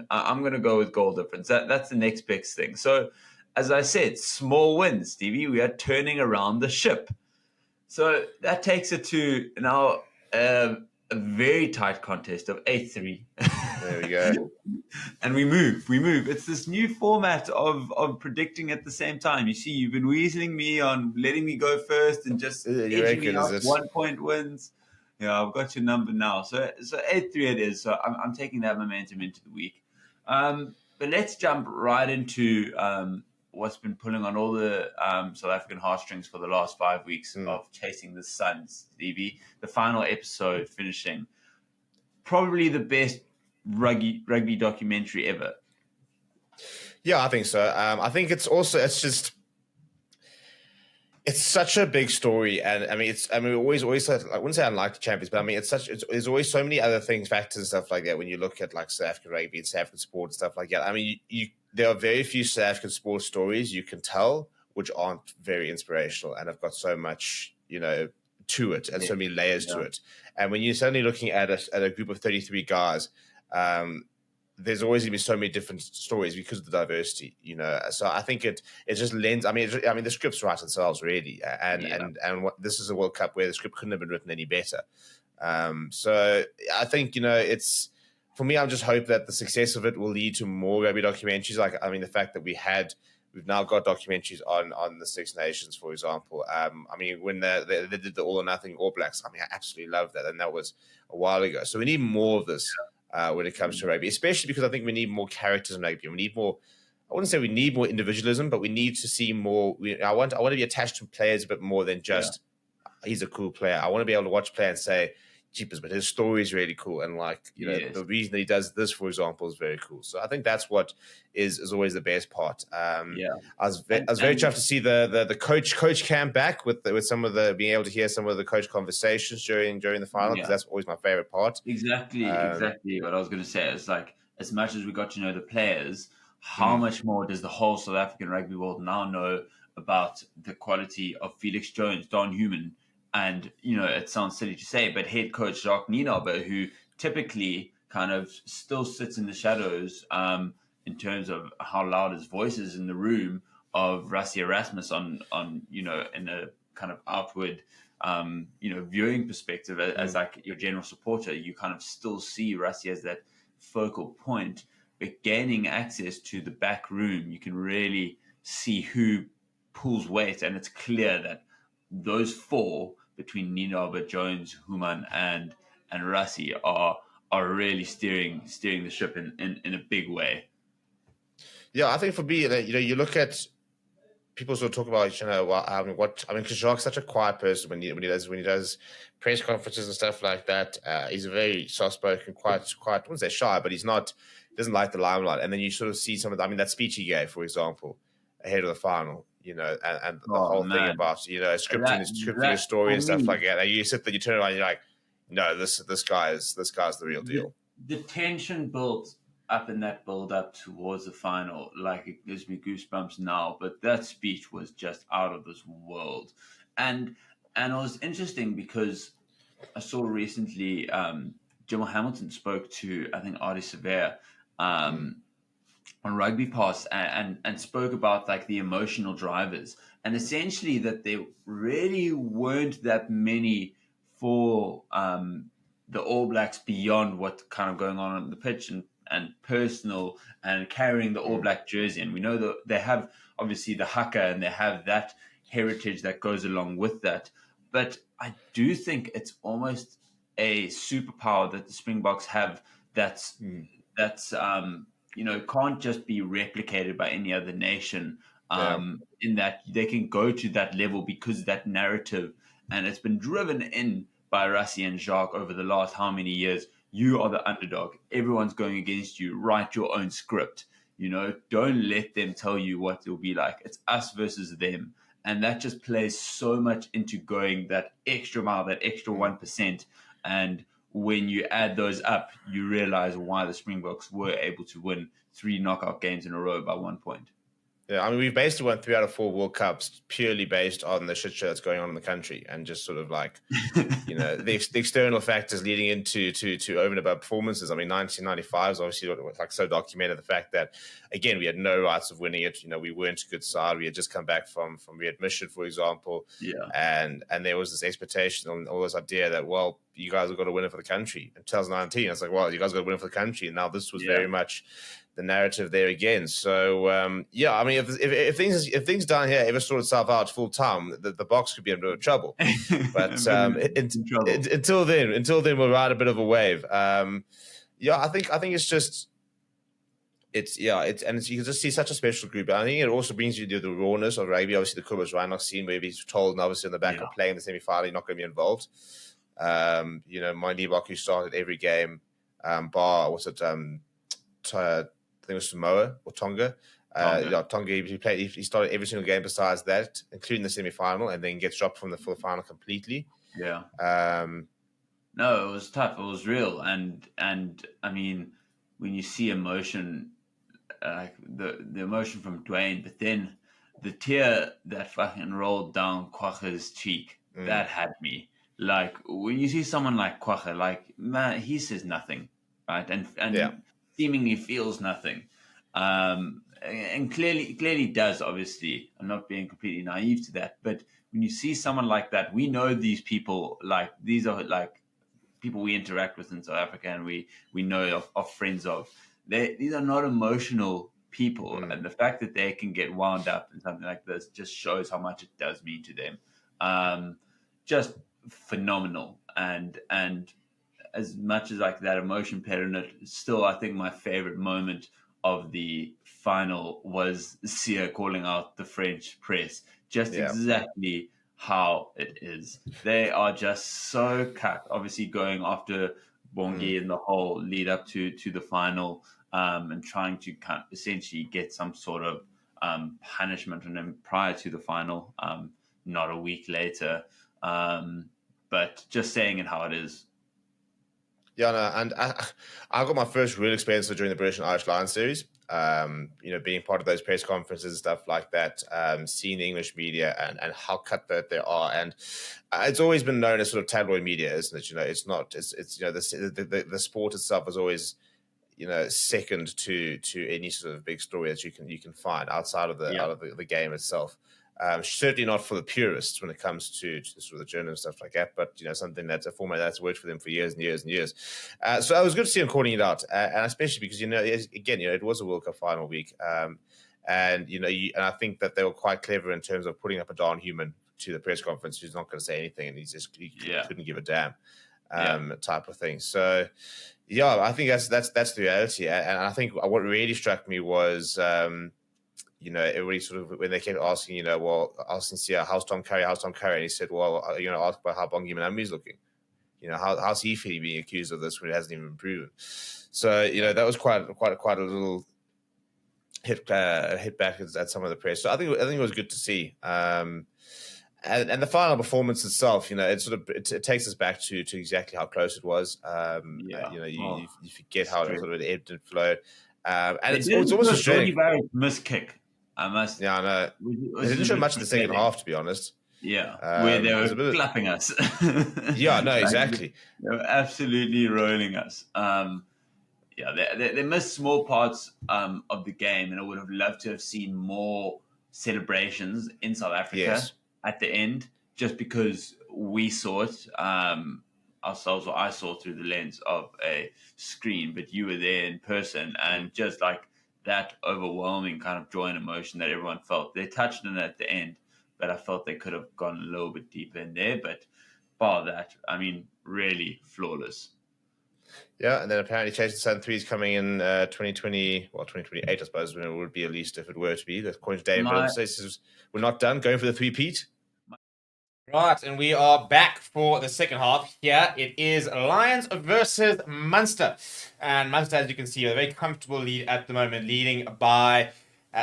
I'm going to go with goal difference. That's the next best thing. So, as I said, small wins, Stevie. We are turning around the ship. So that takes it to now a very tight contest of 8-3.
There we go.
And we move. It's this new format of predicting at the same time. You see, you've been weaseling me on letting me go first and just edging me out 1 point wins. Yeah, I've got your number now. So 8-3 it is. So I'm taking that momentum into the week. But let's jump right into what's been pulling on all the South African heartstrings for the last 5 weeks of Chasing the Sun, Stevie. The final episode finishing probably the best rugby documentary ever.
Yeah, I think so. I think it's such a big story, and we always I wouldn't say unlike the champions, but there's always so many other things, factors and stuff like that when you look at like South African rugby and South African sport and stuff like that. There are very few South African sports stories you can tell which aren't very inspirational and have got so much, to it and so many layers to it. And when you're suddenly looking at a group of 33 guys, there's always going to be so many different stories because of the diversity, So I think it just lends. The scripts write themselves really, and this is a World Cup where the script couldn't have been written any better. So I think it's. For me, I'm just hope that the success of it will lead to more rugby documentaries. The fact that we've now got documentaries on the Six Nations, for example. When they did the All or Nothing All Blacks, I absolutely love that, and that was a while ago. So we need more of this when it comes to rugby, especially because I think we need more characters in rugby. We need more. I wouldn't say we need more individualism, but we need to see more. I want to be attached to players a bit more than just he's a cool player. I want to be able to watch a player and say, jeepers, but his story is really cool. And the reason that he does this, for example, is very cool. So I think that's what is always the best part. I was very chuffed to see the coach camp back with some of the being able to hear some of the coach conversations during the final, because that's always my favorite part.
Exactly what I was going to say. It's like, as much as we got to know the players, how much more does the whole South African rugby world now know about the quality of Felix Jones, Don Human, And, it sounds silly to say, but head coach Jacques Nienaber, who typically kind of still sits in the shadows in terms of how loud his voice is in the room, of Rassie Erasmus on in a kind of outward viewing perspective as like your general supporter, you kind of still see Rassie as that focal point. But gaining access to the back room, you can really see who pulls weight, and it's clear that those four between Nienaber, Jones, Human, and Rassie are really steering the ship in a big way.
Yeah, I think for me, you look at people sort of talk about, because Jacques such a quiet person when he does press conferences and stuff like that. He's a very soft spoken, quiet. I wouldn't say shy, but doesn't like the limelight. And then you sort of see some of that speech he gave, for example, ahead of the final, and the whole thing about scripting his story and stuff like that. And you sit there, you turn around, and you're like, no, this guy's the real deal.
The tension built up in that build up towards the final, like, it gives me goosebumps now. But that speech was just out of this world, and it was interesting because I saw recently Jimmel Hamilton spoke to, I think, Ardie Savea on Rugby Pass, and spoke about like the emotional drivers, and essentially that there really weren't that many for the All Blacks beyond what kind of going on the pitch and personal and carrying the All Black jersey. And we know that they have obviously the haka and they have that heritage that goes along with that. But I do think it's almost a superpower that the Springboks have that's can't just be replicated by any other nation, in that they can go to that level because of that narrative. And it's been driven in by Rassie and Jacques over the last how many years. You are the underdog. Everyone's going against you. Write your own script. Don't let them tell you what it'll be like. It's us versus them. And that just plays so much into going that extra mile, that extra 1%. And when you add those up, you realize why the Springboks were able to win 3 knockout games in a row by 1 point.
Yeah, I mean, we've basically won 3 out of 4 World Cups purely based on the shit show that's going on in the country, and just sort of like, the external factors leading into over and above performances. I mean, 1995 is obviously like so documented, the fact that, again, we had no rights of winning it. We weren't a good side. We had just come back from readmission, for example.
Yeah.
And there was this expectation and all this idea that, well, you guys have got to win it for the country. In 2019, it's like, well, you guys got to win it for the country. And now this was very much the narrative there again. So I mean, if things down here ever sort itself out full time, the box could be in a bit of trouble. But until then, we'll ride a bit of a wave. I think it's just you can just see such a special group. And I think it also brings you to the rawness of rugby. Obviously, the Kobus Reinach scene where he's told, and obviously in the back of playing the semi-final, you're not going to be involved. My Nebok, who started every game, bar I think it was Samoa or Tonga. Tonga, he started every single game besides that, including the semi-final, and then gets dropped from the full final completely.
Yeah. No, it was tough. It was real. And I mean, when you see emotion, like the emotion from Dwayne, but then the tear that fucking rolled down Kwagga's cheek, that had me. Like, when you see someone like Kwagga, like, man, he says nothing, right? And seemingly feels nothing. And clearly does, obviously. I'm not being completely naive to that. But when you see someone like that, we know these people, like, these are like people we interact with in South Africa, and we know of friends of. These are not emotional people. And the fact that they can get wound up in something like this just shows how much it does mean to them. Just phenomenal. And as much as like that emotion played in it, still I think my favorite moment of the final was Sia calling out the French press. Just exactly how it is. They are just so cut. Obviously going after Bongi and the whole lead up to the final, and trying to kind of essentially get some sort of punishment on him prior to the final, not a week later. But just saying it how it is.
Yeah, no, and I got my first real experience during the British and Irish Lions series. being part of those press conferences and stuff like that, seeing the English media and how cutthroat they are. And it's always been known as sort of tabloid media, isn't it? It's not, it's the sport itself is always, second to any sort of big story that you can find outside of the game itself. Certainly not for the purists when it comes to sort of the journalism and stuff like that, but something that's a format that's worked for them for years and years and years. So it was good to see him calling it out, and especially because it was a World Cup final week, and I think that they were quite clever in terms of putting up a darn human to the press conference who's not going to say anything, and he couldn't give a damn, type of thing. So yeah, I think that's the reality, and I think what really struck me was. Everybody sort of, when they kept asking, asking Sia, how's Tom Currie? And he said, well, ask about how Bongi Manambi is looking. How's he feeling being accused of this when it hasn't even been proven? So, that was quite a little hit back at some of the press. So I think it was good to see. And the final performance itself, it takes us back to exactly how close it was. You forget how it sort of ebbed and flowed. And it's almost frustrating.
Miss kick. I
know. They didn't show much in the second half, to be honest.
Yeah, where they were clapping us.
Yeah, no, exactly.
They were absolutely rolling us. They missed small parts of the game, and I would have loved to have seen more celebrations in South Africa at the end, just because we saw it ourselves, or I saw through the lens of a screen, but you were there in person, and just like that overwhelming kind of joy and emotion that everyone felt. They touched on it at the end, but I felt they could have gone a little bit deeper in there. But bar that, I mean, really flawless.
Yeah, and then apparently Chasing Sun 3 is coming in 2028, I suppose, when it would be, at least if it were to be. According to Dave, says we're not done, going for the three-peat. Right, and we are back for the second half. Here it is Lions versus Munster. And Munster, as you can see, a very comfortable lead at the moment, leading by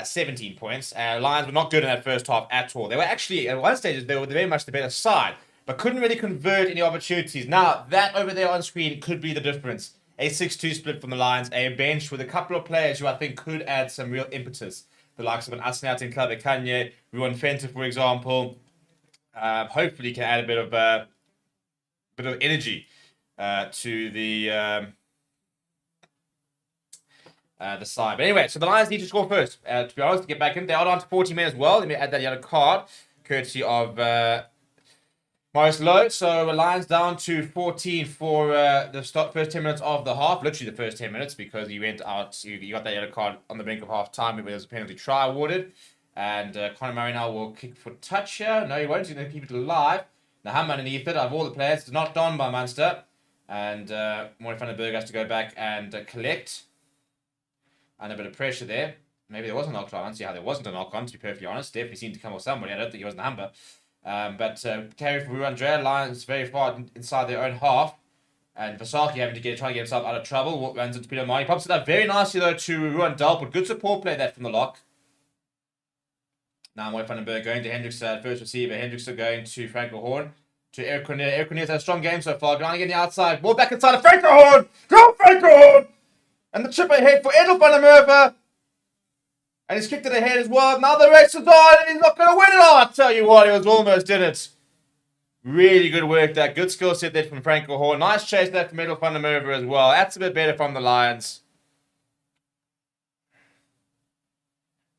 17 points. Lions were not good in that first half at all. They were actually, at one stage, they were very much the better side, but couldn't really convert any opportunities. Now, that over there on screen could be the difference. A 6-2 split from the Lions, a bench with a couple of players who I think could add some real impetus. The likes of an Asnat and Klabe Kanye, Ruan Fenter, for example. Hopefully can add a bit of energy to the side. But anyway, so the Lions need to score first. To be honest, to get back in, they are down to 40 men as well. Let me add that yellow card, courtesy of Morris Lowe. So Lions down to 14 for the first 10 minutes of the half. Literally the first 10 minutes, because you went out, you got that yellow card on the brink of half time where there was a penalty try awarded. And Conor Murray now will kick for touch here. No, he won't. He's going to keep it alive. Now, Ham underneath it, out of all the players, it's not done by Munster. And Maury van der Berg has to go back and collect. And a bit of pressure there. Maybe there was a knock-on. I don't see how there wasn't a knock-on, to be perfectly honest. Definitely seemed to come off somebody. I don't think he was the Humber. But carry for Andrea. Lions very far inside their own half. And Varsity having to try to get himself out of trouble. Runs into Peter Marnie. Pops it up very nicely, though, to Ruan Dalport. Good support play that from the lock. Now, Moy van den Berg going to Hendricks, first receiver. Hendricks going to Franco Horn. To Eric Cornelius. Eric Cornelius has a strong game so far. Going again the outside. Ball back inside of Franco Horn. Go, Franco Horn! And the chip ahead for Edel van der Merwe. And he's kicked it ahead as well. Now the race is on, and he's not going to win it. Oh, I tell you what, he was almost in it. Really good work there. Good skill set there from Franco Horn. Nice chase there from Edel van der Merwe as well. That's a bit better from the Lions.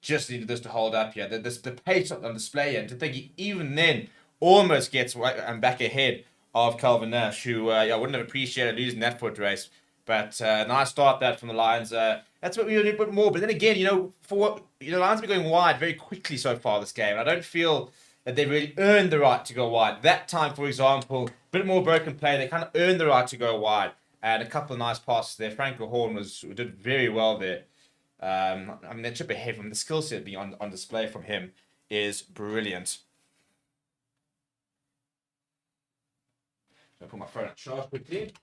Just needed this to hold up here. The pace on display here. And to think he even then almost gets back ahead of Calvin Nash, who I wouldn't have appreciated losing that foot race. But nice start that from the Lions. That's what we need a bit more. But then again, Lions have been going wide very quickly so far this game. And I don't feel that they really earned the right to go wide. That time, for example, a bit more broken play. They kind of earned the right to go wide. And a couple of nice passes there. Franco Horn did very well there. That chip ahead from the skill set being on display from him is brilliant. I'll put my phone on charge quickly.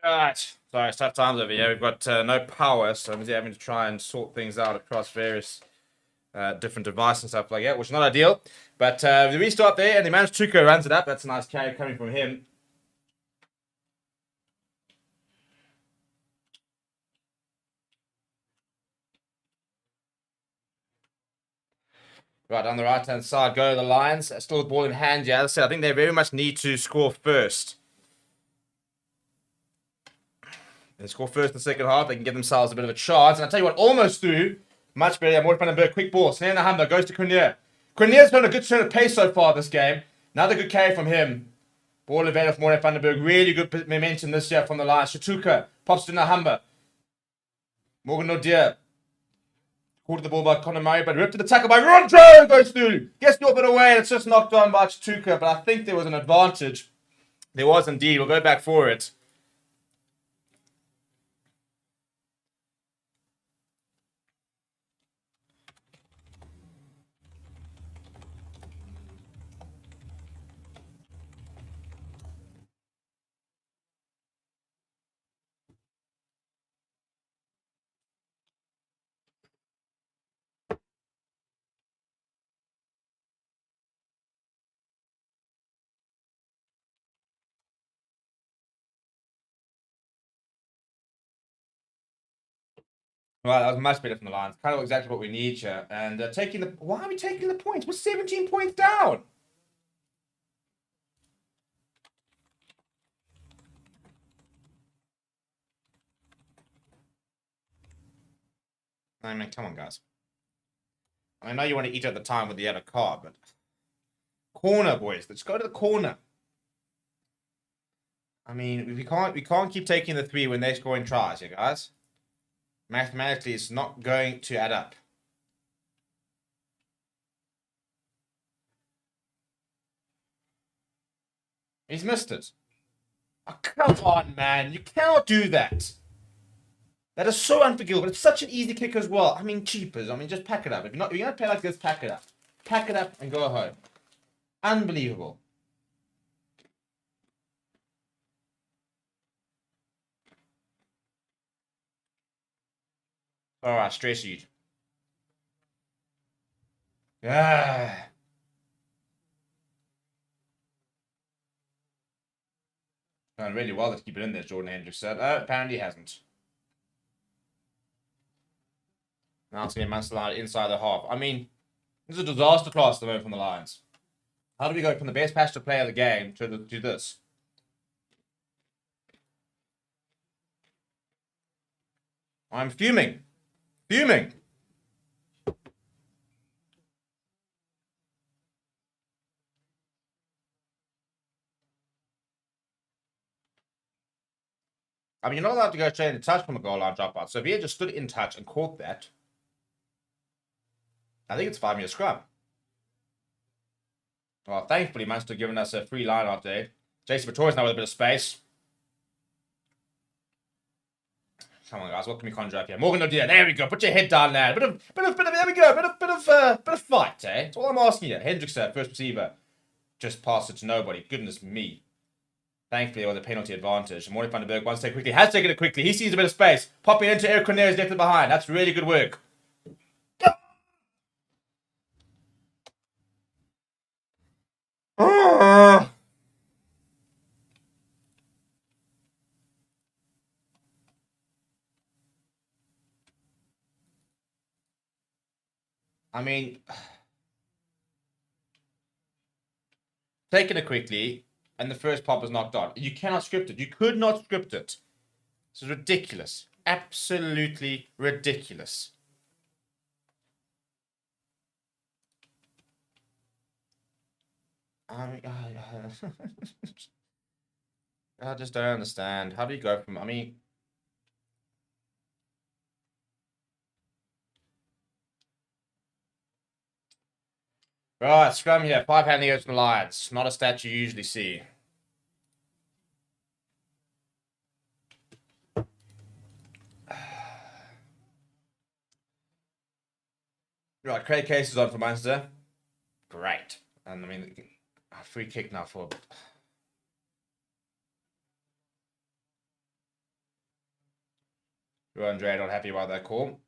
Right. Sorry, it's tough times over here. We've got no power, so I'm having to try and sort things out across various different devices and stuff like that, which is not ideal. But the restart there, and the man's Tuco runs it up. That's a nice carry coming from him. Right, on the right-hand side, go to the Lions. Still with ball in hand, yeah. As I said, I think they very much need to score first. They score first in the second half, they can give themselves a bit of a chance. And I'll tell you what, almost through. Much better. Vandenberg, quick ball. Snare Humber goes to Currie. Currie's shown a good turn of pace so far this game. Another good carry from him. Ball available for Vandenberg. Really good momentum this year from the Lions. Shatuka pops to Nahamba. Morgan O'Dear. Caught to the ball by Conor Murray, but ripped to the tackle by Rondro. Goes through. Gets the bit away. It's just knocked on by Shatuka, but I think there was an advantage. There was indeed. We'll go back for it. Right, that was much better from the Lions. Kind of exactly what we need here. And taking the... Why are we taking the points? We're 17 points down. I mean, come on, guys. I know you want to eat at the time with the other card, but... Corner, boys. Let's go to the corner. I mean, we can't keep taking the 3 when they're scoring tries here, guys. Mathematically, it's not going to add up. He's missed it. Oh, come on, man. You cannot do that. That is so unforgivable. It's such an easy kick as well. I mean, cheapers. I mean, just pack it up. If you're going to play like this, pack it up. Pack it up and go home. Unbelievable. All right, stress you. Yeah. Done really well to keep it in there, Jordan Hendricks said. Apparently he hasn't. Now it's going to Munster inside the half. I mean, this is a disaster class at the moment from the Lions. How do we go from the best pasture player of the game to this? I'm fuming. Fuming. I mean, you're not allowed to go straight into touch from a goal line dropout. So if he had just stood in touch and caught that, I think it's 5-meter scrum. Well, thankfully, Munster given us a free line out there. Jason Vittoria's now with a bit of space. Come on, guys. What can we conjure up here? Morgan O'Dear. There we go. Put your head down, lad. Bit of. There we go. Bit of fight, eh? That's all I'm asking you. Hendricks, first receiver, just passed it to nobody. Goodness me. Thankfully, there was a penalty advantage. And Morgan Vandenberg wants to take it quickly. Has taken it quickly. He sees a bit of space. Popping into Eric Cornelius left it behind. That's really good work. I mean, taking it quickly, and the first pop is knocked on. You cannot script it. You could not script it. This is ridiculous. Absolutely ridiculous. I just don't understand. How do you go from... I mean... Right, scrum here. 5 handing over from the Lions. Not a stat you usually see. Right, Craig Case is on for Munster. Great. And I mean, a free kick now for... Andre not happy about that call.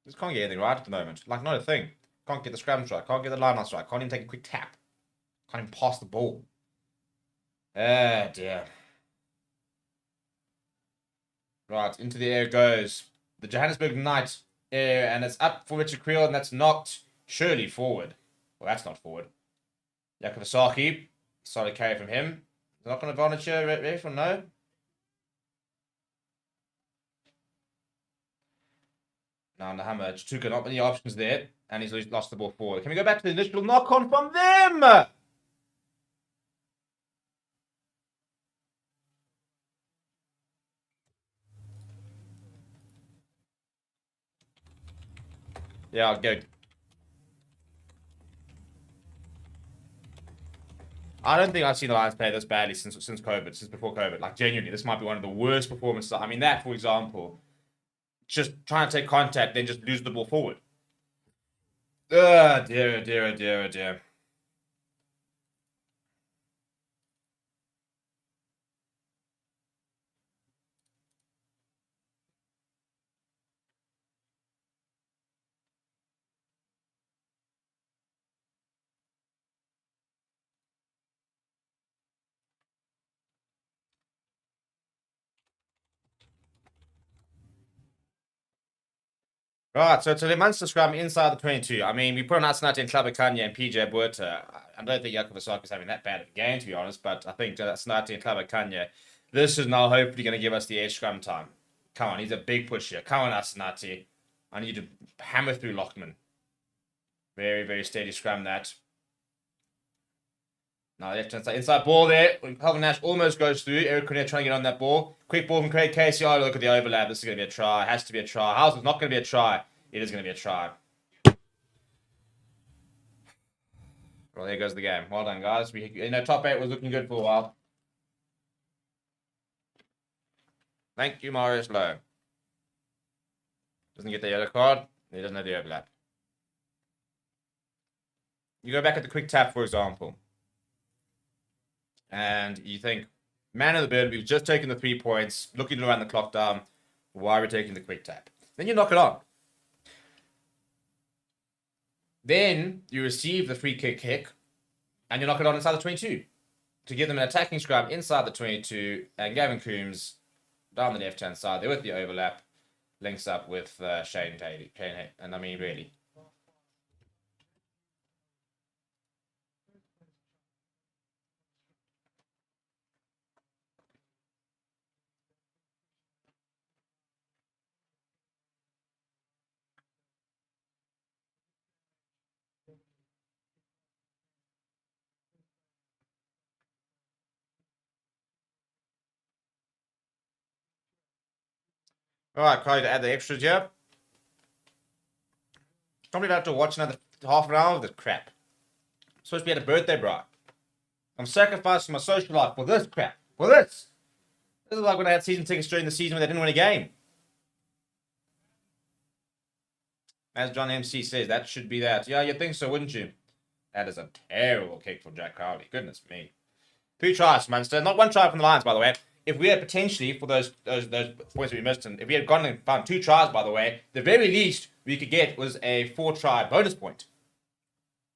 Just can't get anything right at the moment. Like, not a thing. Can't get the scrum strike. Can't get the line out strike. Can't even take a quick tap. Can't even pass the ball. Ah, dear. Right, into the air goes the Johannesburg Knight air, and it's up for Richard Creel, and that's knocked surely forward. Well, that's not forward. Yakovasaki. Solid carry from him. Knock on advantage here, ref, or no? Now on the hammer, Chituka, not many options there, and he's lost the ball forward. Can we go back to the initial knock on from them? Yeah, I'll go. I don't think I've seen the Lions play this badly since COVID, since before COVID. Like, genuinely, this might be one of the worst performances. I mean, that, for example, just trying to take contact, then just lose the ball forward. Oh, dear, dear, dear, dear. Right, so to the Munster scrum inside the 22. I mean, we put on Asanati and Klabakanya and PJ Buerta. I don't think Yakovasaki is having that bad of a game, to be honest, but I think Asanati and Klabakanya, this is now hopefully going to give us the edge scrum time. Come on, he's a big push here. Come on, Asanati. I need to hammer through Lockman. Very, very steady scrum, that. Now, left hand side, inside ball there. Calvin Nash almost goes through. Eric Cornet trying to get on that ball. Quick ball from Craig Casey. Oh, look at the overlap. This is going to be a try. It has to be a try. How's it not going to be a try? It is going to be a try. Well, there goes the game. Well done, guys. Top 8 was looking good for a while. Thank you, Marius Lowe. Doesn't get the yellow card. He doesn't have the overlap. You go back at the quick tap, for example, and you think, man of the bird, we've just taken the 3 points, looking to run the clock down. Why are we taking the quick tap? Then you knock it on. Then you receive the free kick, and you knock it on inside the 22 to give them an attacking scrum inside the 22, and Gavin Coombs down the left-hand side there with the overlap links up with Shane Haley. And I mean, really. All right, Carly, to add the extras here. Can't believe I have to watch another half an hour of this crap. I'm supposed to be at a birthday, bro. I'm sacrificing my social life for this crap. For this. This is like when I had season tickets during the season when they didn't win a game. As John MC says, that should be that. Yeah, you'd think so, wouldn't you? That is a terrible kick from Jack Crowley. Goodness me. 2 tries, Munster. Not 1 try from the Lions, by the way. If we had potentially, for those points we missed, and if we had gone and found 2 tries, by the way, the very least we could get was a 4-try bonus point.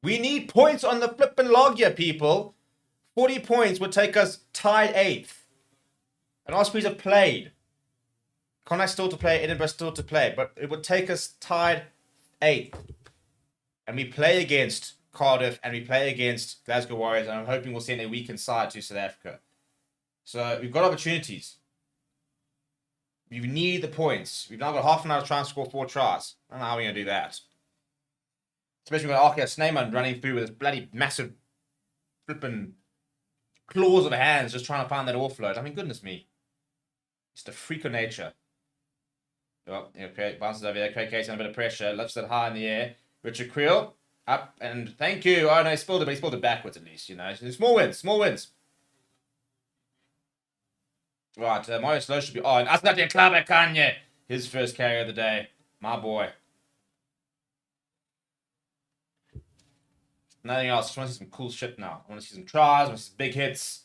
We need points on the flippin' log here, people. 40 points would take us tied 8th. And Ospreys have played. Connacht still to play, Edinburgh still to play, but it would take us tied 8th. And we play against Cardiff and we play against Glasgow Warriors, and I'm hoping we'll send a weakened side to South Africa. So we've got opportunities. We need the points. We've now got half an hour to try and score 4 tries. I don't know how we're going to do that. Especially with Arkia Snyman running through with his bloody massive flipping claws of hands just trying to find that offload. I mean, goodness me. It's the freak of nature. Oh, okay, bounces over there. Craig Casey under a bit of pressure. Lifts it high in the air. Richard Creel up and thank you. Oh, no, he spilled it, but he spilled it backwards at least, you know. Small wins, small wins. Right, Marius Lowe should be on. Asanati Klabakanya, his first carry of the day. My boy. Nothing else. I just want to see some cool shit now. I want to see some tries. I want to see some big hits.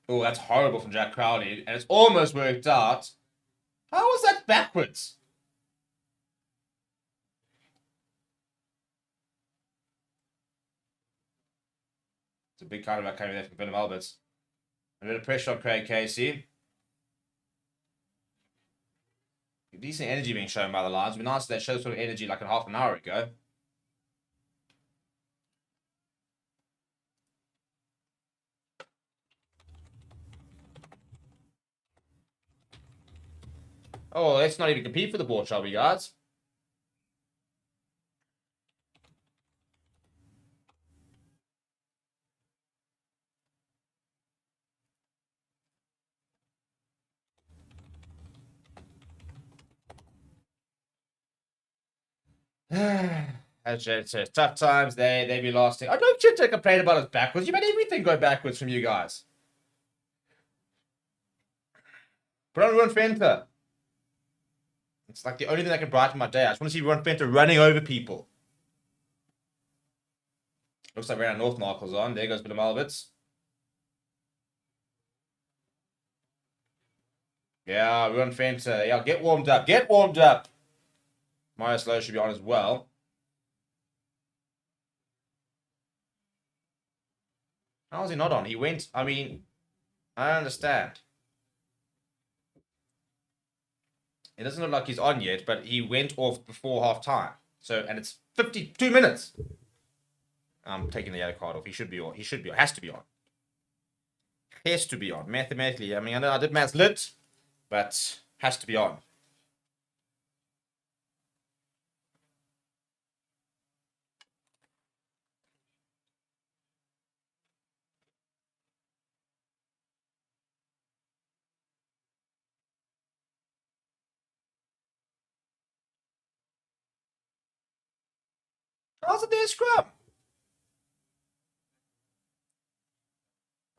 Oh, that's horrible from Jack Crowley. And it's almost worked out. How was that backwards? It's a big counterback coming there from Willem Alberts. A bit of pressure on Craig Casey. Decent energy being shown by the Lions. It'd be nice if they showed sort of energy like a half an hour ago. Oh, let's not even compete for the ball, shall we, guys? It's tough times. They be lasting. I don't shit to complain about us backwards. You made everything go backwards from you guys. Put on Ron Fenter. It's like the only thing that can brighten my day. I just want to see Ron Fenter running over people. Looks like we're on North Narcles on. There goes Willem Alberts. Yeah, Ron Fenter. Yeah, get warmed up. Get warmed up. Marius Lowe should be on as well. How was he not on? He went. I mean, I don't understand. It doesn't look like he's on yet, but he went off before half time. So, and it's 52 minutes. I'm taking the yellow card off. He should be on. He should be on. Has to be on. Has to be on. Mathematically. I mean, I know I did maths lit, but has to be on. How's it there, scrum?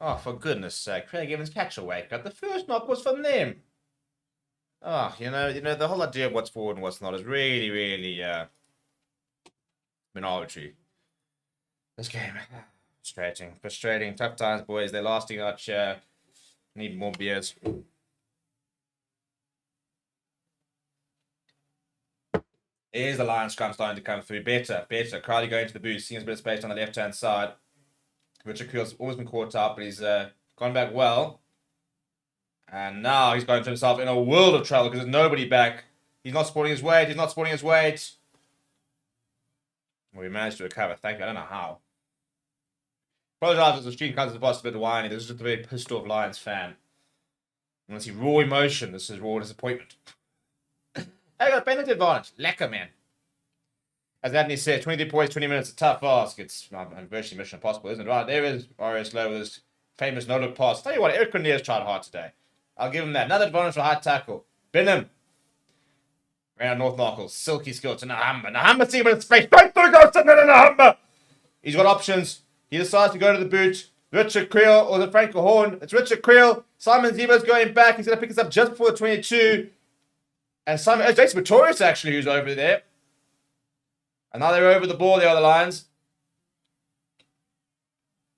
Oh, for goodness sake. Craig Evans catch a wake up. The first knock was from them. Oh, you know, the whole idea of what's forward and what's not is really, really been arbitrary. This game. Frustrating. Tough times, boys. They're lasting out here. Need more beers. Here's the Lions scrum starting to come through. Better. Crowley going to the boost. Seeing a bit of space on the left-hand side. Richard Creel's always been caught up, but he's gone back well. And now he's got himself in a world of trouble because there's nobody back. He's not supporting his weight. Well, we managed to recover. Thank you. I don't know how. Apologize if the stream comes across a bit whiny. This is just a very pissed off Lions fan. I want to see raw emotion. This is raw disappointment. I got a penalty advantage. Lekker, man. As Anthony said, 23 points, 20 minutes, a tough ask. It's virtually mission impossible, isn't it? Right, there is RS Lowe with his famous no-look pass. Tell you what, Eric Cornelius tried hard today. I'll give him that. Another advantage for high tackle. Binham. Around North Knuckles. Silky skill to Nahamba. Nahamba see him in space. Don't go to Nahamba. He's got options. He decides to go to the boot. Richard Creel or the Franco Horn. It's Richard Creel. Simon Zebo's going back. He's going to pick us up just before the 22. And Simon, Jason Pretorius actually, who's over there. And now they're over the ball, the other Lions.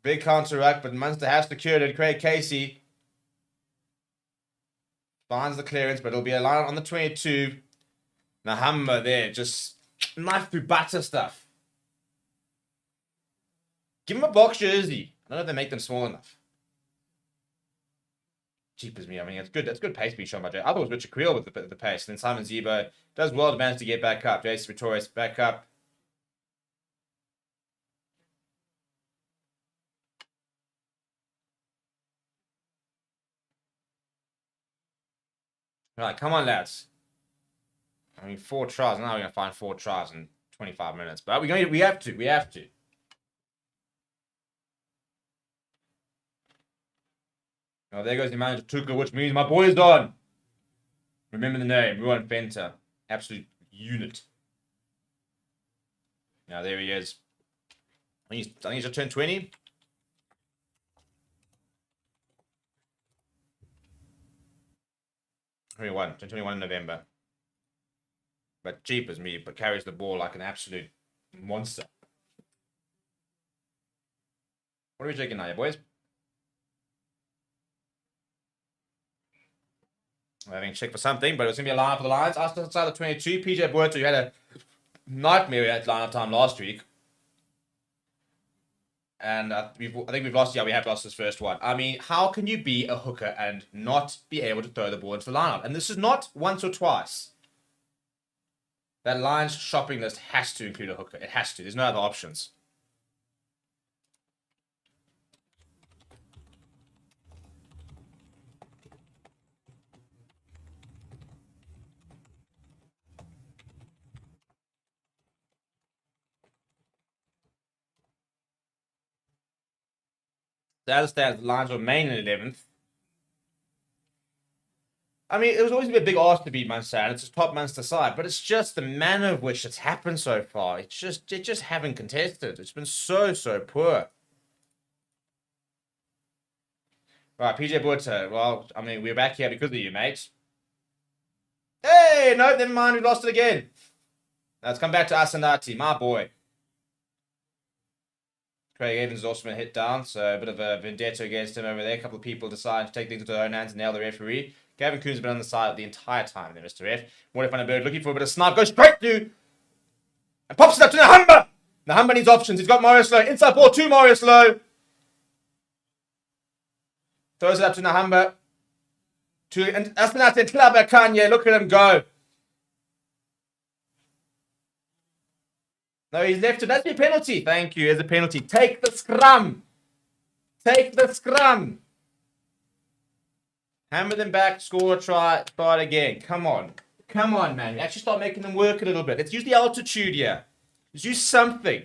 Big counter-ruck, but Munster has secured it. Craig Casey finds the clearance, but it'll be a line on the 22. Nahamba there, just knife through butter stuff. Give him a box jersey. I don't know if they make them small enough. Cheap as me. I mean, it's good. That's good pace being shown by Jay. I thought it was Richard Creel with the pace. And then Simon Zebo does well to manage to get back up. Jason Pretorius back up. All right, come on, lads. I mean, 4 tries. Now we're going to find 4 tries in 25 minutes. But we have to. We have to. Oh, there goes the manager, Tuka, which means my boy's on. Remember the name, Ruan Fenter. Absolute unit. Now, there he is. I think he's just turned 20. Turned 21 in November. But cheap as me, but carries the ball like an absolute monster. What are we taking now, boys? I'm having to check for something, but it was going to be a line for the Lions. Outside the 22, PJ Boerter, who had a nightmare at line-up time last week. And I think we've lost. Yeah, we have lost this first one. I mean, how can you be a hooker and not be able to throw the ball into the lineup? And this is not once or twice. That Lions shopping list has to include a hooker. It has to. There's no other options. I understand the Lions remain in 11th. I mean, it was always a big ask to beat Munster, and it's a top Munster side, but it's just the manner of which it's happened so far. It just haven't contested. It's been so poor. Right, PJ Boerter. Well, I mean, we're back here because of you, mate. Hey, no, never mind. We lost it again. Now it's come back to Asanati, my boy. Craig Evans has also been hit down, so a bit of a vendetta against him over there. A couple of people decide to take things into their own hands and nail the referee. Gavin Coon's been on the side the entire time there, Mr. F. Watchalong looking for a bit of snipe. Goes straight through. And pops it up to Nahamba. Nahamba needs options. He's got Marius Lowe. Inside ball to Marius Lowe. Throws it up to Nahamba. And Asanate Tlabakanye. Look at him go. No, he's left it. That's a penalty. Thank you. There's a penalty. Take the scrum. Take the scrum. Hammer them back. Score a try. Start again. Come on. Come on, man. You actually start making them work a little bit. Let's use the altitude here. Let's use something.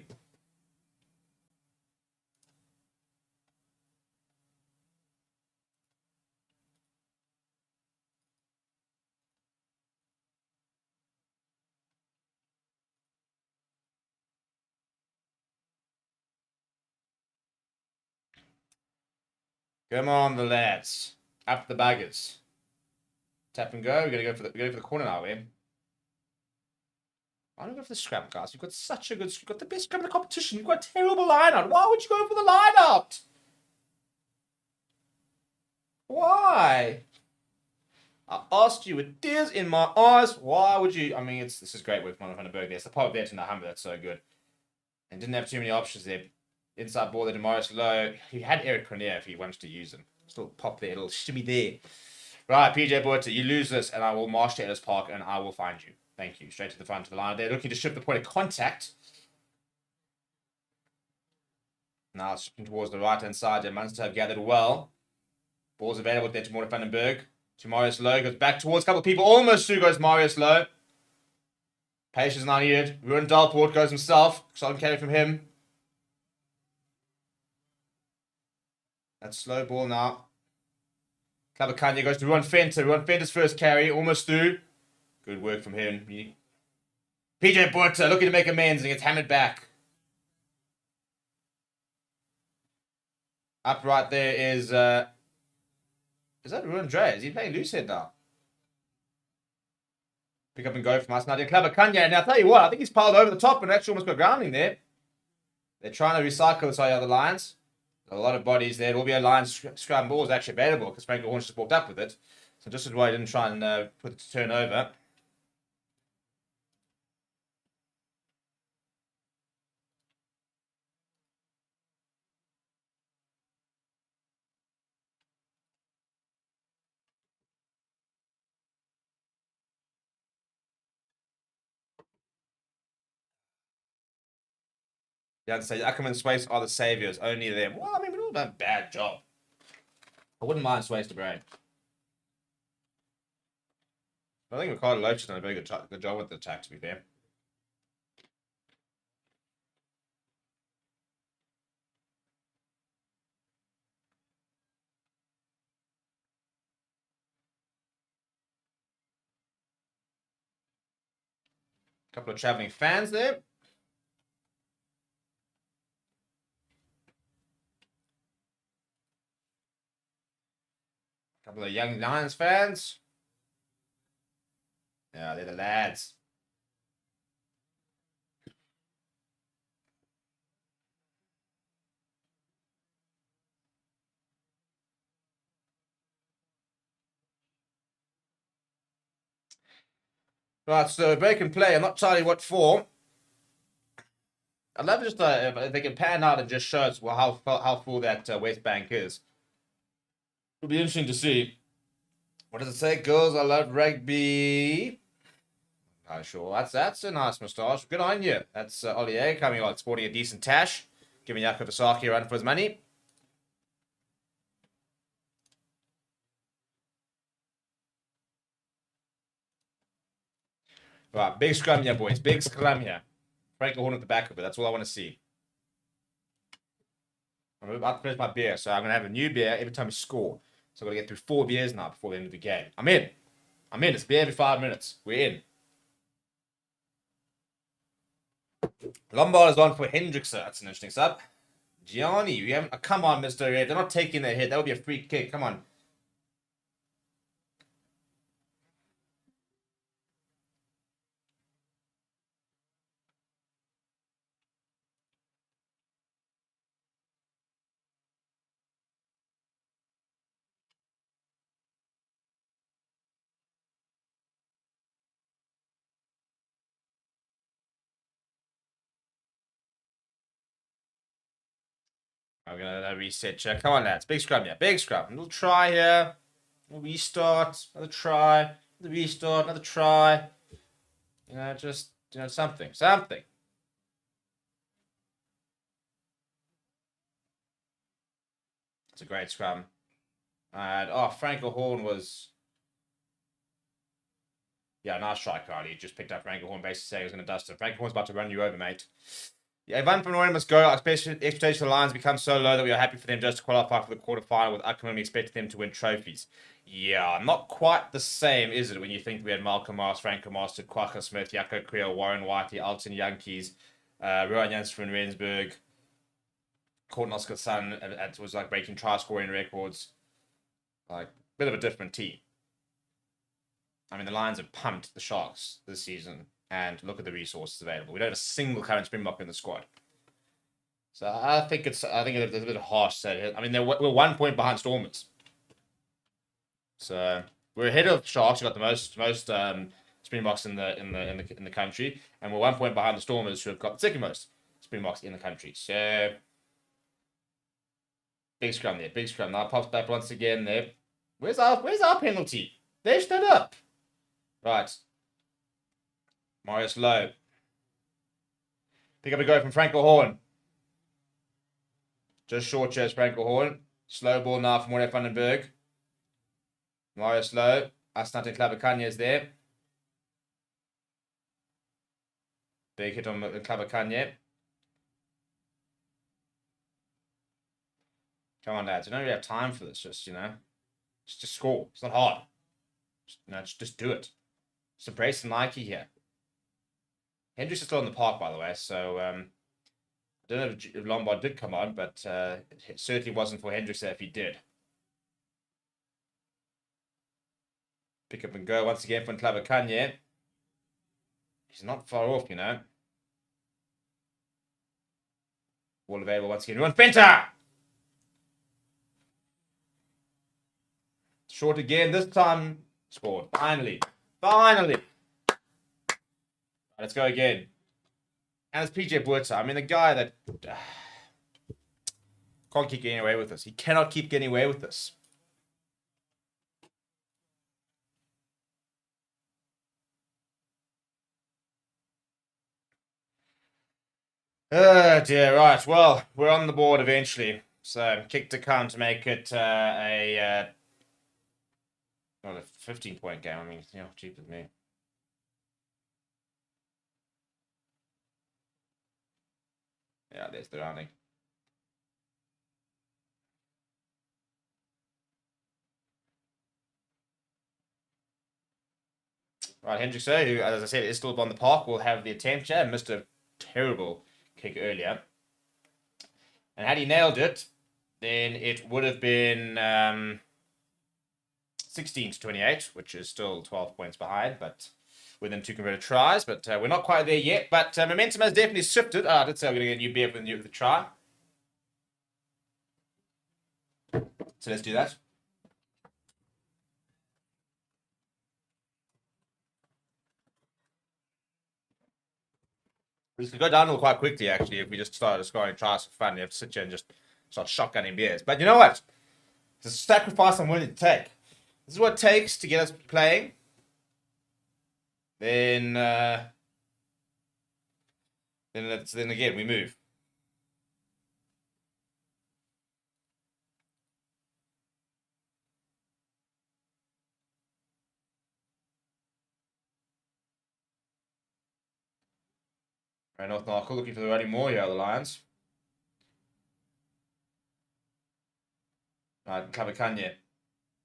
Come on, the lads. Up the buggers. Tap and go. We're gonna go for the corner now, we. Why don't we go for the scrum, guys? You've got such a good. You've got the best scrum in the competition. You've got a terrible line out. Why would you go for the line out? Why? I asked you with tears in my eyes. Why would you? I mean, this is great work from Van der Berg there. It's the pop there to Nahamba. That's so good. And didn't have too many options there. Inside ball there to Marius Lowe. He had Eric Cornier if he wants to use him. Still pop there, a little shimmy there. Right, PJ Boerter, you lose this, and I will march to Ellis Park, and I will find you. Thank you. Straight to the front of the line. They're looking to shift the point of contact. Now shifting towards the right-hand side. Munster have gathered well. Ball's available there to Morten van den Berg. To Marius Lowe. Goes back towards a couple of people. Almost through goes Marius Lowe. Patience now needed. Ruan Dalport goes himself. Solid carry from him. That's slow ball now. Klabakanya goes to Ruan Fenter. Ruan Fenter's first carry. Almost through. Good work from him. PJ Boerter looking to make amends and gets hammered back. Up right there is that Ruan Dre? Is he playing loose head now? Pick up and go from us now. Klabakanya. And I'll tell you what, I think he's piled over the top and actually almost got grounding there. They're trying to recycle this other Lions. A lot of bodies there. There will be a Lions scrum ball is actually available because Frank Horn just walked up with it. So just as why he didn't try and put it to turn over. You have to say Ackerman and Swace are the saviors, only them. Well, I mean, we've all done a bad job. I wouldn't mind Swace to brain. I think Ricardo Loach has done a very good job with the attack, to be fair. Couple of travelling fans there. Couple of young Lions fans. Yeah, they're the lads. Right, so break and play. I'm not telling you what for. I'd love just if they can pan out and just show us how full that West Bank is. It'll be interesting to see. What does it say? Girls, I love rugby. Not sure. That's a nice moustache. Good on you. That's Ollier coming out sporting a decent tash, giving Jaco Vasaki a run for his money. Right, big scrum here, boys. Big scrum here. Frank Horn at the back of it. That's all I want to see. I'm about to finish my beer, so I'm going to have a new beer every time we score. So I'm going to get through 4 beers now before the end of the game. I'm in. It's beer every 5 minutes. We're in. Lombard is on for Hendrickson. That's an interesting sub. Gianni, you haven't. Oh, come on, Mr. Red. They're not taking their hit. That would be a free kick. Come on. I'm going to reset check. Come on, lads. Big scrum here. Big scrum. Little try here. Restart. Another try. Another restart. Another try. Just, something. Something. It's a great scrum. And, Franco Horn was... Yeah, nice try, Carly. You just picked up Franco Horn, basically saying he was going to dust him. Franco Horn's about to run you over, mate. Yeah, Ivan from Norrie must go. Our expectations for the Lions become so low that we are happy for them just to qualify for the quarterfinal with Ackerman. We expected them to win trophies. Yeah, not quite the same, is it, when you think we had Malcolm Mars, Franco Master, Quacker Smith, Jaco Creel, Warren Whiteley, Alton Yankees, Rowan Janssen from Rensburg, Courtney Oscar Sun, it was like breaking try scoring records. Like, bit of a different team. I mean, the Lions have pumped the Sharks this season, and look at the resources available. We don't have a single current Springbok in the squad. So I think it's a bit harsh. I mean, we're 1 point behind Stormers. So we're ahead of Sharks. We've got the most Springboks in the country, and we're 1 point behind the Stormers, who have got the second most Springboks in the country. So big scrum there, big scrum. Now pops back once again there. Where's our penalty? They stood up. Right. Marius Lowe. Pick up a go from Franco Horn. Just short chest Franco Horn. Slow ball now from Warren Vandenberg. Marius Lowe. Asnate Clavacania is there. Big hit on Clavacania. Come on, lads. We don't really have time for this. Just score. It's not hard. Just do it. Just embrace the Nike here. Hendricks is still in the park, by the way, so I don't know if Lombard did come on, but it certainly wasn't for Hendricks if he did. Pick up and go once again from Clavacania. He's not far off, Ball available once again. Ruan Fenter! Short again, this time scored. Finally. Let's go again. And it's PJ Buerta. I mean, the guy that can't keep getting away with this. He cannot keep getting away with this. Oh, dear. Right. Well, we're on the board eventually. So, kick to come to make it a 15-point game. I mean, cheap with me. Yeah, there's the rounding. Right, Hendricks, who, as I said, is still on the park, will have the attempt here. Missed a terrible kick earlier. And had he nailed it, then it would have been 16 to 28, which is still 12 points behind, but within 2 converted tries. But we're not quite there yet. But momentum has definitely shifted. I did say we're going to get a new beer for the try. So let's do that. This could go downhill quite quickly, actually, if we just started scoring tries for fun. You have to sit here and just start shotgunning beers. But you know what? It's a sacrifice I'm willing to take. This is what it takes to get us playing. Then again, we move. Right, North Narkle looking for the running more here, the Lions. Right, Kabakanye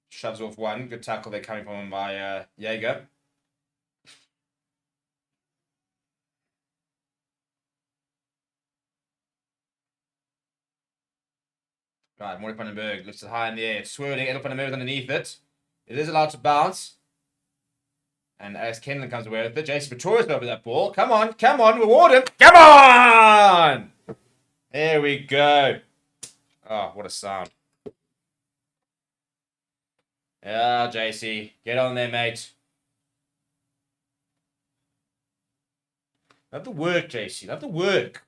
shoves off one. Good tackle there coming from him by Jaeger. Right, Maury Vandenberg lifts it high in the air. It's swirling. Edel Vandenberg underneath it. It is allowed to bounce. And as Kenlin comes away with it, Jason Pretorius over that ball. Come on, reward him. Come on! There we go. Oh, what a sound. Yeah, JC. Get on there, mate. Love the work, JC. Love the work.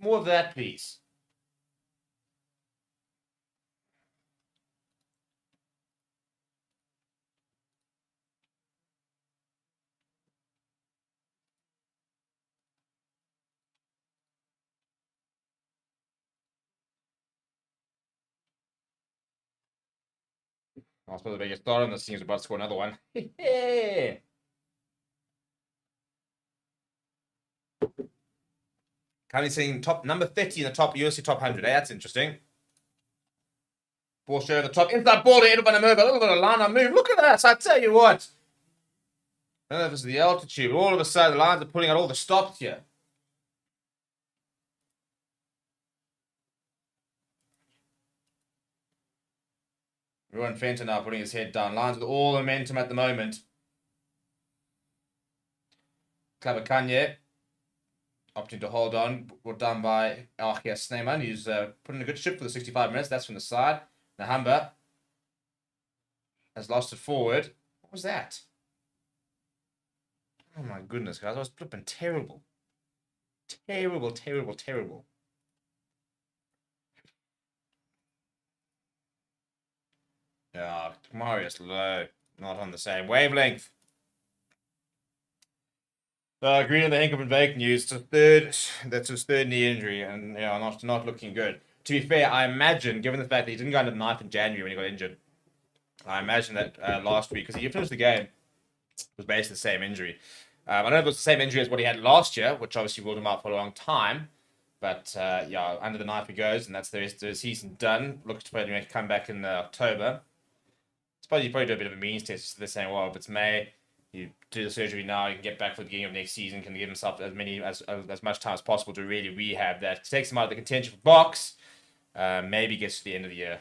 More of that, please. I suppose the biggest star on this team's about to score another one. Currently sitting top number 30 in the top URC top 100. That's interesting. Ball share at the top. Inside ball to Edel Vandenberg. A little bit of line on move. Look at that. I tell you what. I don't know if it's the altitude, but all of a sudden the Lions are pulling out all the stops here. Ruan Fenton now putting his head down. Lions with all the momentum at the moment. Klabakanye opting to hold on. Brought down by Archia Sneeman, who's putting a good shift for the 65 minutes. That's from the side. Nahamba has lost it forward. What was that? Oh my goodness, guys. I was flipping terrible. Terrible. Yeah, Marius Low, not on the same wavelength. Green and the Henkel and Vake news. That's his third knee injury, and not looking good. To be fair, I imagine, given the fact that he didn't go under the knife in January when he got injured, I imagine that last week, because he finished the game, was basically the same injury. I don't know if it was the same injury as what he had last year, which obviously ruled him out for a long time. But yeah, under the knife he goes, and that's the rest of the season done. Looks to probably make a comeback in October. I suppose you probably do a bit of a means test. They're saying, well, if it's May, you do the surgery now, you can get back for the beginning of next season, can give himself as much time as possible to really rehab that. Takes him out of the contention for box, maybe gets to the end of the year.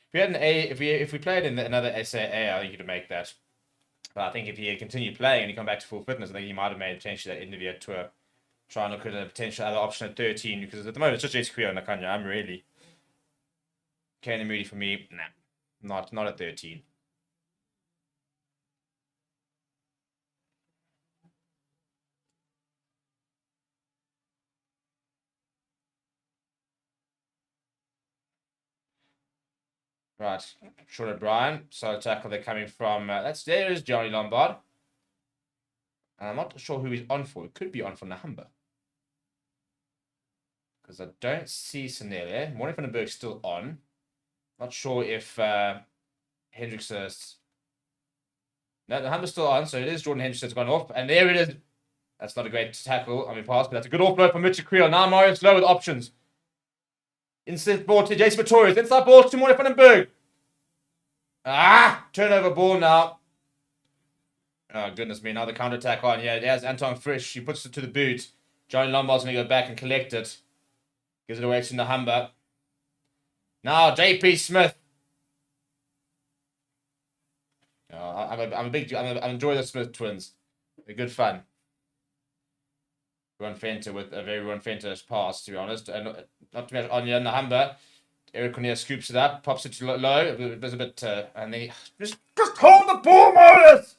If we had an if we played in another SAA, I think you could make that. But I think if he had continued playing and he come back to full fitness, I think he might have made potentially that end of year tour. Try and look at a potential other option at 13, because at the moment it's just Jason Currie and Nakanya. I'm really Kane and Moody for me. Nah, not at 13. Right, Sean O'Brien. So tackle they're coming from. There is Johnny Lombard. And I'm not sure who he's on for. It could be on for Nahamba. Because I don't see Sanele. Morning van den Berg's still on. Not sure if Hendricks is. No, Nahamba's still on, so it is Jordan Hendricks that's gone off. And there it is. That's not a great tackle. I mean, pass, but that's a good offload from Mitchell Creel. Now Mario Slow with options. Inside ball to Jason Pretorius. Inside ball to Morning van den Berg. Turnover ball now. Oh, goodness me. Now the counter attack on. Yeah, there's Anton Frisch. He puts it to the boot. Johnny Lombard's going to go back and collect it. Gives it away to Nahamba. Now, JP Smith. I'm enjoying the Smith twins. They're good fun. Ruan Fenter with a very Ruan Fenter pass, to be honest. And not to mention Anya Nahamba. Eric Cornelius scoops it up, pops it to low. There's a bit, and then he just hold the ball, Morris!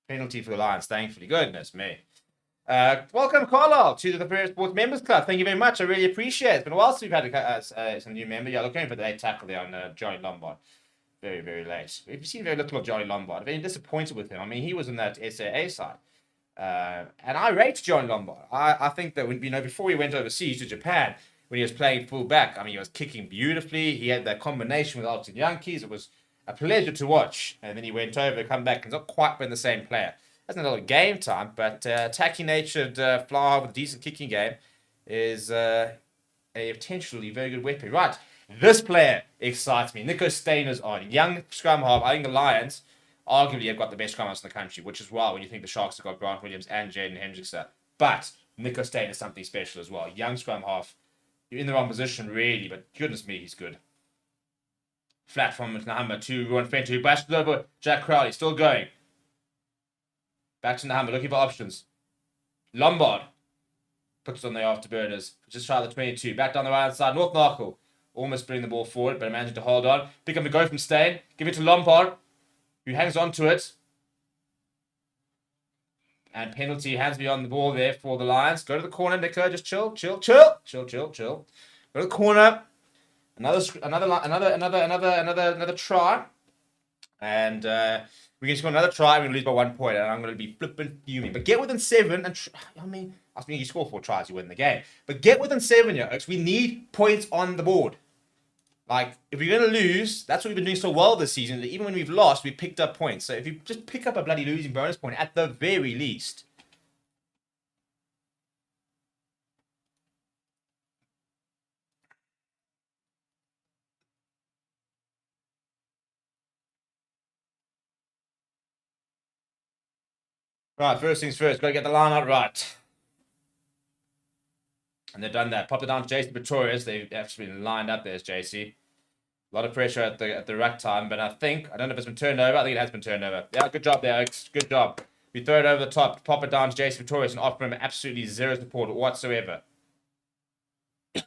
Penalty for the Lions, thankfully. Goodness me. Welcome, Carlisle, to the Fair Sports Members Club. Thank you very much. I really appreciate it. It's been a while since we've had some new member. Yeah, looking for the late tackle there on Johnny Lombard. Very, very late. We've seen very little of Johnny Lombard. I've been disappointed with him. I mean, he was in that SAA side. And I rate Johnny Lombard. I think that before he went overseas to Japan, when he was playing full back, I mean, he was kicking beautifully. He had that combination with Alton Yankees. It was a pleasure to watch. And then he went over, come back, and he's not quite been the same player. Hasn't had a lot of game time, but attacking-natured fly with a decent kicking game is a potentially very good weapon. Right, this player excites me. Nico Stainer's on. Young scrum half. I think the Lions arguably have got the best scrum halves in the country, which is wild when you think the Sharks have got Grant Williams and Jaden Hendrickson. But Nico Stainer is something special as well. Young scrum half. You're in the wrong position, really, but goodness me, he's good. Flat from Nahamba to Ron Fenton, who bashed over Jack Crowley. Still going. Back to Nahamba, looking for options. Lombard puts on the afterburners. Just try the 22. Back down the right hand side. North Narkle almost bringing the ball forward, but managing to hold on. Pick up the go from Stain. Give it to Lombard, who hangs on to it. And penalty, hands beyond the ball there for the Lions. Go to the corner, Nico. Just chill. Go to the corner. Another try. And we can score another try. We're going to lose by 1 point. And I'm going to be flipping fuming. But get within 7. And I mean, you score 4 tries, you win the game. But get within 7, we need points on the board. Like, if we're going to lose, that's what we've been doing so well this season. That even when we've lost, we picked up points. So if you just pick up a bloody losing bonus point at the very least. Right, first things first. Got to get the line out right. And they've done that. Pop it down to JC Pretorius. They've actually been lined up. There's JC. A lot of pressure at the ruck time, but I don't know if it's been turned over. I think it has been turned over. Yeah, good job there, Alex. Good job. We throw it over the top, pop it down to JC Pretorius, and offer him absolutely zero support whatsoever. Take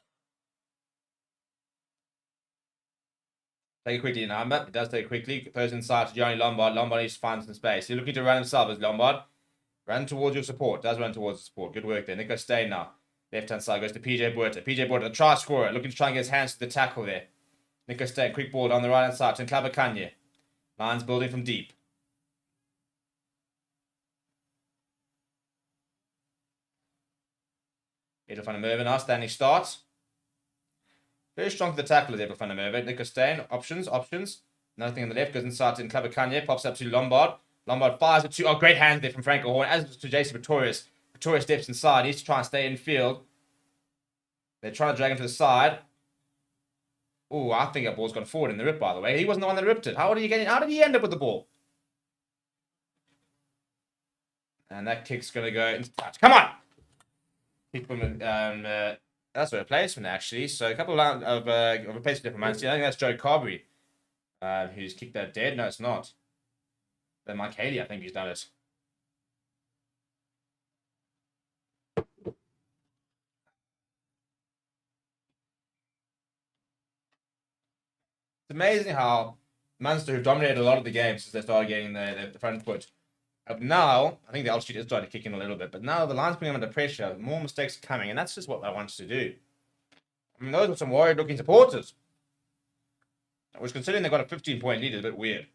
it quickly, Namba. It does take it quickly. Throws inside to Johnny Lombard. Lombard needs to find some space. He's looking to run himself as Lombard. Run towards your support. Does run towards the support. Good work there. Nico Stain now. Left-hand side goes to PJ Buerta. PJ Buerta, the try scorer, looking to try and get his hands to the tackle there. Nico Stain, quick ball down the right-hand side to Nklaba Kanye. Lions building from deep. Edel van der Merwe now, standing starts. Very strong to the tackle is Edel van der Merwe. Nico Stain, options. Nothing on the left, goes inside to Nklaba Kanye, pops up to Lombard. Lombard fires it to, great hand there from Franco Horn, as to Jason Pretorius. Pretorius steps inside, needs to try and stay in field. They're trying to drag him to the side. Oh, I think that ball's gone forward in the rip, by the way. He wasn't the one that ripped it. How did he end up with the ball? And that kick's going to go into touch. Come on! Kick from, that's a replacement, actually. So a couple of replacement different months. I think that's Joe Carberry, who's kicked that dead. No, it's not. Then Mike Haley, I think he's done it. It's amazing how Munster, who dominated a lot of the games since they started getting the front foot, now, I think the altitude is starting to kick in a little bit, but now the Lions putting them under pressure, more mistakes are coming, and that's just what I want to do. I mean, those are some worried-looking supporters. Which, considering they've got a 15-point lead, is a bit weird.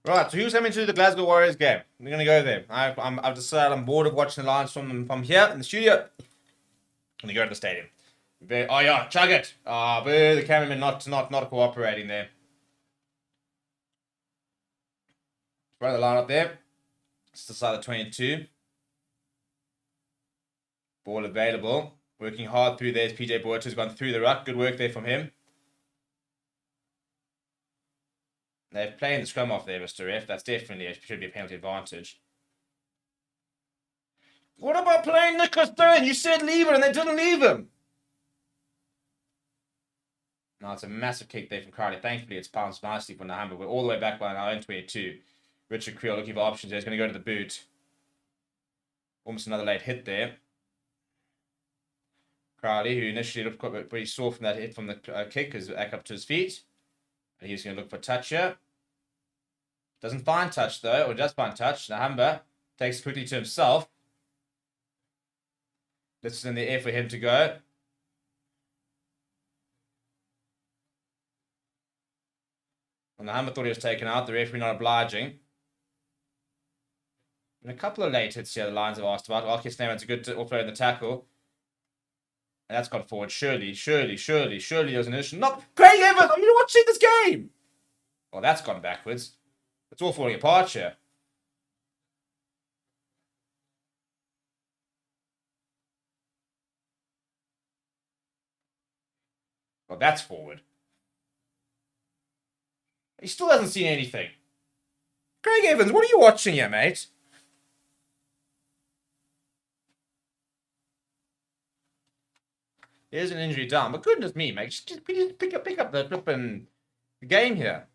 Right, so who's coming to the Glasgow Warriors game? We're going to go there. I've decided I'm bored of watching the Lions from here in the studio. I'm going to go to the stadium. Oh, yeah, chug it. The cameraman not cooperating there. Run the line up there. It's the side of 22. Ball available. Working hard through there is PJ Buerta, who's gone through the ruck. Good work there from him. They're playing the scrum off there, Mr. F. That's definitely should be a penalty advantage. What about playing Nicholas Stern? You said leave it and they didn't leave him. Now it's a massive kick there from Currie. Thankfully, it's bounced nicely from Nahamba. We're all the way back by our own 22. Richard Creel looking for options. He's going to go to the boot. Almost another late hit there. Crowley, who initially looked quite pretty sore from that hit from the kick, is back up to his feet. And he's going to look for touch here. Doesn't find touch, though, or does find touch. Nahamba takes it quickly to himself. This is in the air for him to go. And Nahamba thought he was taken out. The referee not obliging. And a couple of late hits here the Lions have asked about. Archie Snowman's a good offload in the tackle. And that's gone forward. Surely there was an initial knock. Craig Evans, I'm watching this game. Well, that's gone backwards. It's all falling apart here. Well, that's forward. He still hasn't seen anything. Craig Evans, what are you watching here, mate? There's an injury down, but goodness me, mate. Just pick up the flipping game here.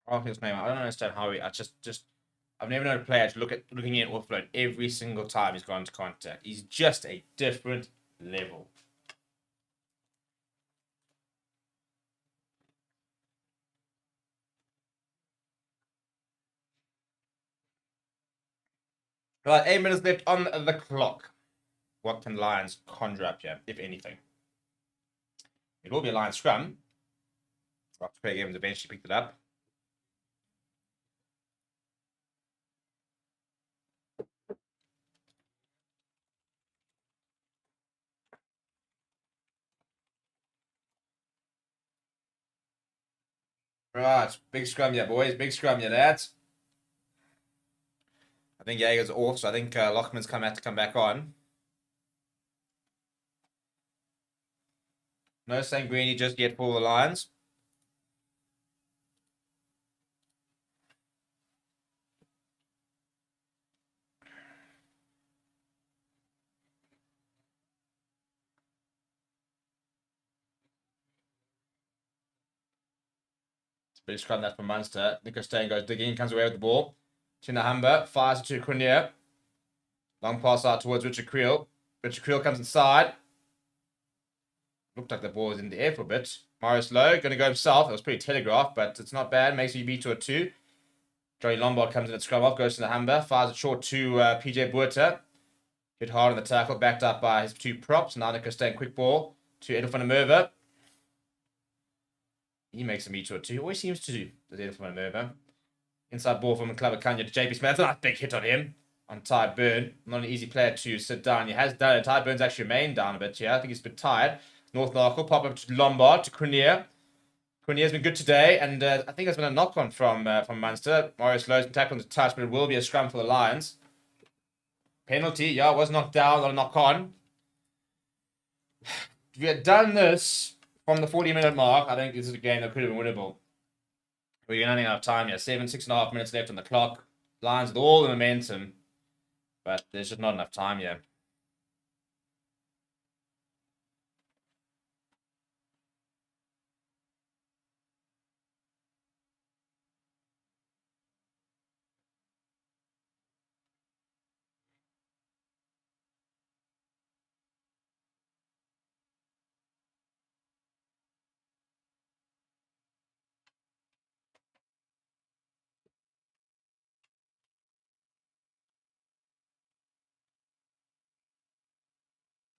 Oh, his name. I don't understand how he. I've never known a player to looking at offload every single time he's gone into contact. He's just a different level. Right, 8 minutes left on the clock. What can Lions conjure up here, if anything? It will be a Lions scrum. After Craig Evans eventually picked it up. Right, big scrum here, boys. Big scrum here, lads. I think Jaeger's off, so I think Lochman's have to come back on. No Sanguini just yet for the Lions. Big scrum that from Munster. Nico Steyn goes digging, comes away with the ball. To Nahamba, fires it to Cunha. Long pass out towards Richard Creel. Richard Creel comes inside. Looked like the ball was in the air for a bit. Marius Lowe going to go himself. It was pretty telegraphed, but it's not bad. Makes UB to a 2. Johnny Lombard comes in at scrum off, goes to Nahamba, fires it short to PJ Buerta. Hit hard on the tackle, backed up by his 2 props. Now Nico Steyn, quick ball to Edel van der Merwe. He makes a meet to a 2. Always seems to do, does Edel van der Merwe. Inside ball from Clubber Kanya to JP Smith. That's a big hit on him. On Ty Burn. Not an easy player to sit down. He has done it. Ty Burn's actually remained down a bit here. I think he's a bit tired. North Narkle, pop up to Lombard, to Cunha. Cunha's been good today, and I think there's been a knock-on from Munster. Marius Lowe's been tackled to touch, but it will be a scrum for the Lions. Penalty, yeah, was knocked down, not a knock-on. If we had done this from the 40-minute mark, I think this is a game that could have been winnable. We're running out of time here. 6.5 minutes left on the clock. Lions with all the momentum, but there's just not enough time here.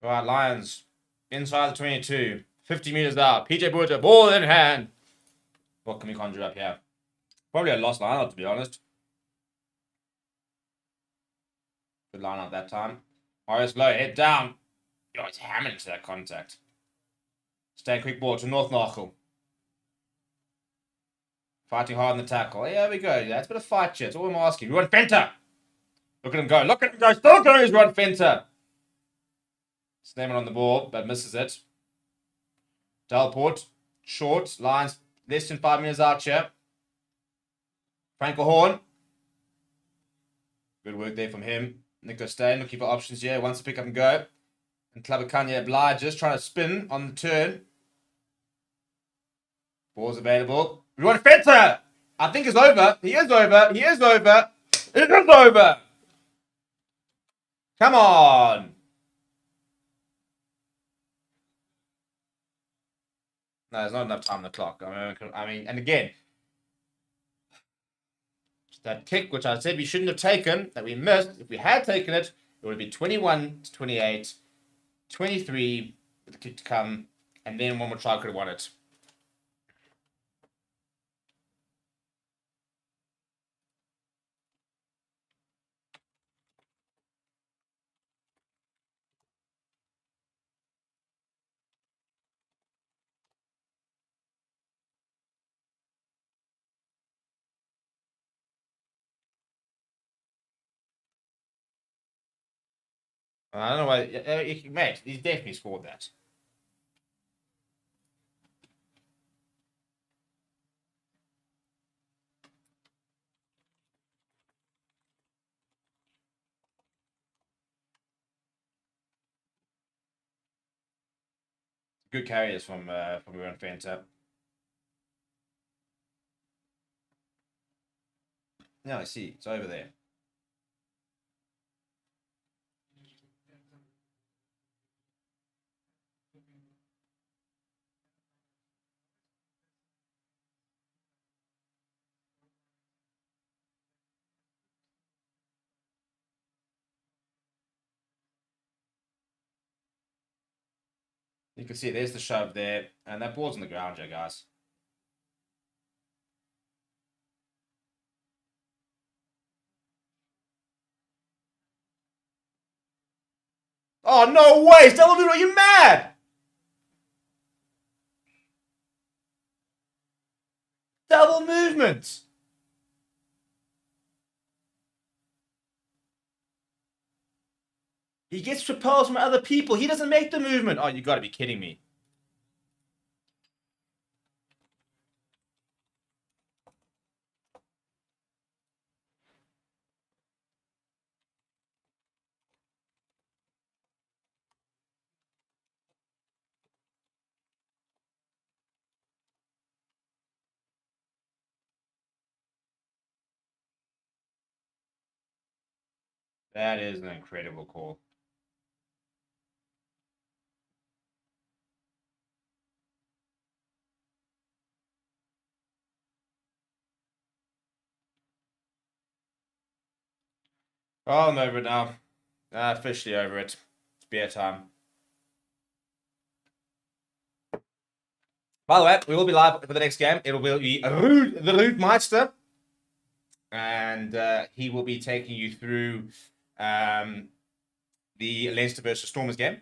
All right, Lions inside the 22, 50 meters out. PJ Buerta, ball in hand. What can we conjure up here? Probably a lost line, to be honest. Good line out that time. Morris low, head down. Oh, he's hammering to that contact. Stay quick ball to North Nachel. Fighting hard in the tackle. There we go. That's a bit of fight shit. That's all I'm asking. We want Fenter. Look at him go. Look at him go. Still going. He's Rod Fenter. Slamming on the ball, but misses it. Delport. Short. Lines less than 5 minutes out here. Frankel Horn. Good work there from him. Nico Stain looking for options here. Wants to pick up and go. And Klabakanya obliges. Trying to spin on the turn. Ball's available. We want Fenter. I think it's over. He is over. He is over. It is over. Come on. No, there's not enough time on the clock. I mean, and again, that kick, which I said we shouldn't have taken, that we missed, if we had taken it, it would be 21-28, 23 with the kick to come, and then one more try could have won it. I don't know why, mate, he's definitely scored that. Good carriers from Ruan Fenter. No, I see. It's over there. You can see there's the shove there, and that ball's on the ground here, guys. Oh, no way! Double movement, are you mad? Double movement! He gets propelled from other people. He doesn't make the movement. Oh, you gotta be kidding me. That is an incredible call. Oh, I'm over it now. Officially over it. It's beer time. By the way, we will be live for the next game. It will be the Ruud Meister. And he will be taking you through the Leinster versus Stormers game,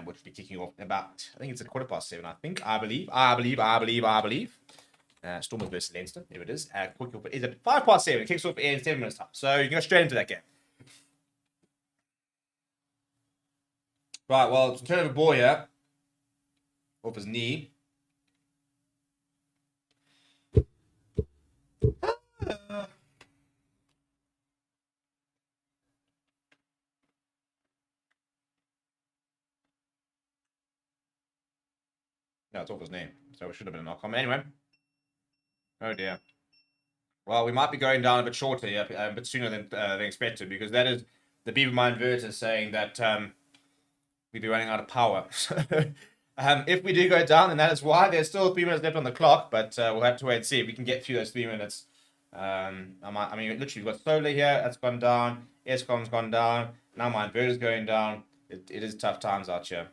which will be kicking off about, I think it's at 7:15, I believe. Stormers versus Leinster, there it is. Kickoff is at 7:05. It kicks off in 7 minutes time. So you can go straight into that game. Right, well, turn over ball here. Off his knee. No, it's off his name. So it should have been a knock-on. Anyway. Oh, dear. Well, we might be going down a bit shorter here, a bit sooner than expected, because that is the Beavermind Verter saying that we'd be running out of power. If we do go down, then that is why. There's still 3 minutes left on the clock, but we'll have to wait and see if we can get through those 3 minutes. I mean, literally, we've got Solar here. That's gone down. Escom's gone down. Now my inverter's going down. It is tough times out here.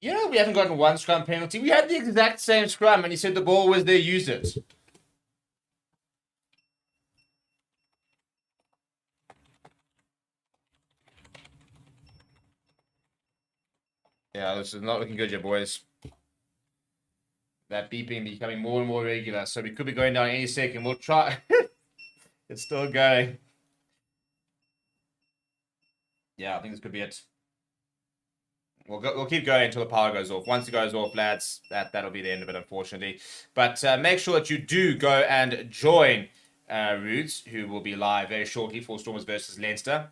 We haven't gotten one scrum penalty. We had the exact same scrum, and he said the ball was there, use it. Yeah, this is not looking good, you boys. That beeping becoming more and more regular, so we could be going down any second. We'll try. It's still going. Yeah, I think this could be it. We'll keep going until the power goes off. Once it goes off, lads, that'll be the end of it, unfortunately. But make sure that you do go and join Roots, who will be live very shortly for Stormers versus Leinster.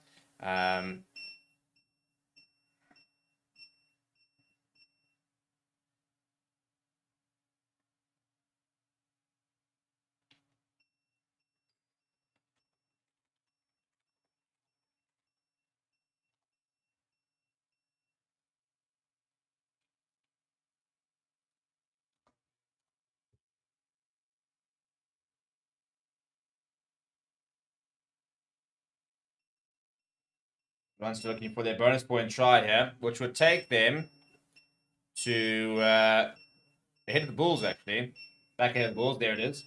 Leinster looking for their bonus point try here, which would take them to ahead of the Bulls, actually. Back ahead of the Bulls, there it is.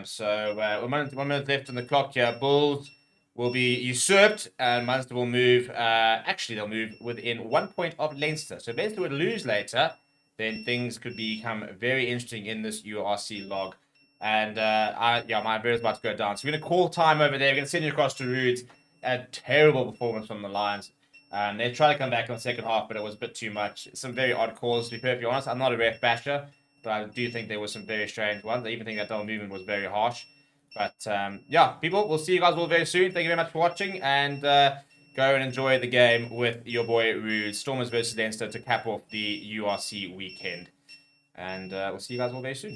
So 1 minute left on the clock here. Bulls will be usurped, and Munster will move. Actually, they'll move within 1 point of Leinster. So if Leinster would lose later, then things could become very interesting in this URC log. And my bear's about to go down. So we're going to call time over there. We're going to send you across to Rudes. A terrible performance from the Lions. They tried to come back on the second half, but it was a bit too much. Some very odd calls, to be perfectly honest. I'm not a ref basher, but I do think there were some very strange ones. I even think that double movement was very harsh. But people, we'll see you guys all very soon. Thank you very much for watching, and go and enjoy the game with your boy Rude. Stormers versus Leinster to cap off the URC weekend. And we'll see you guys all very soon.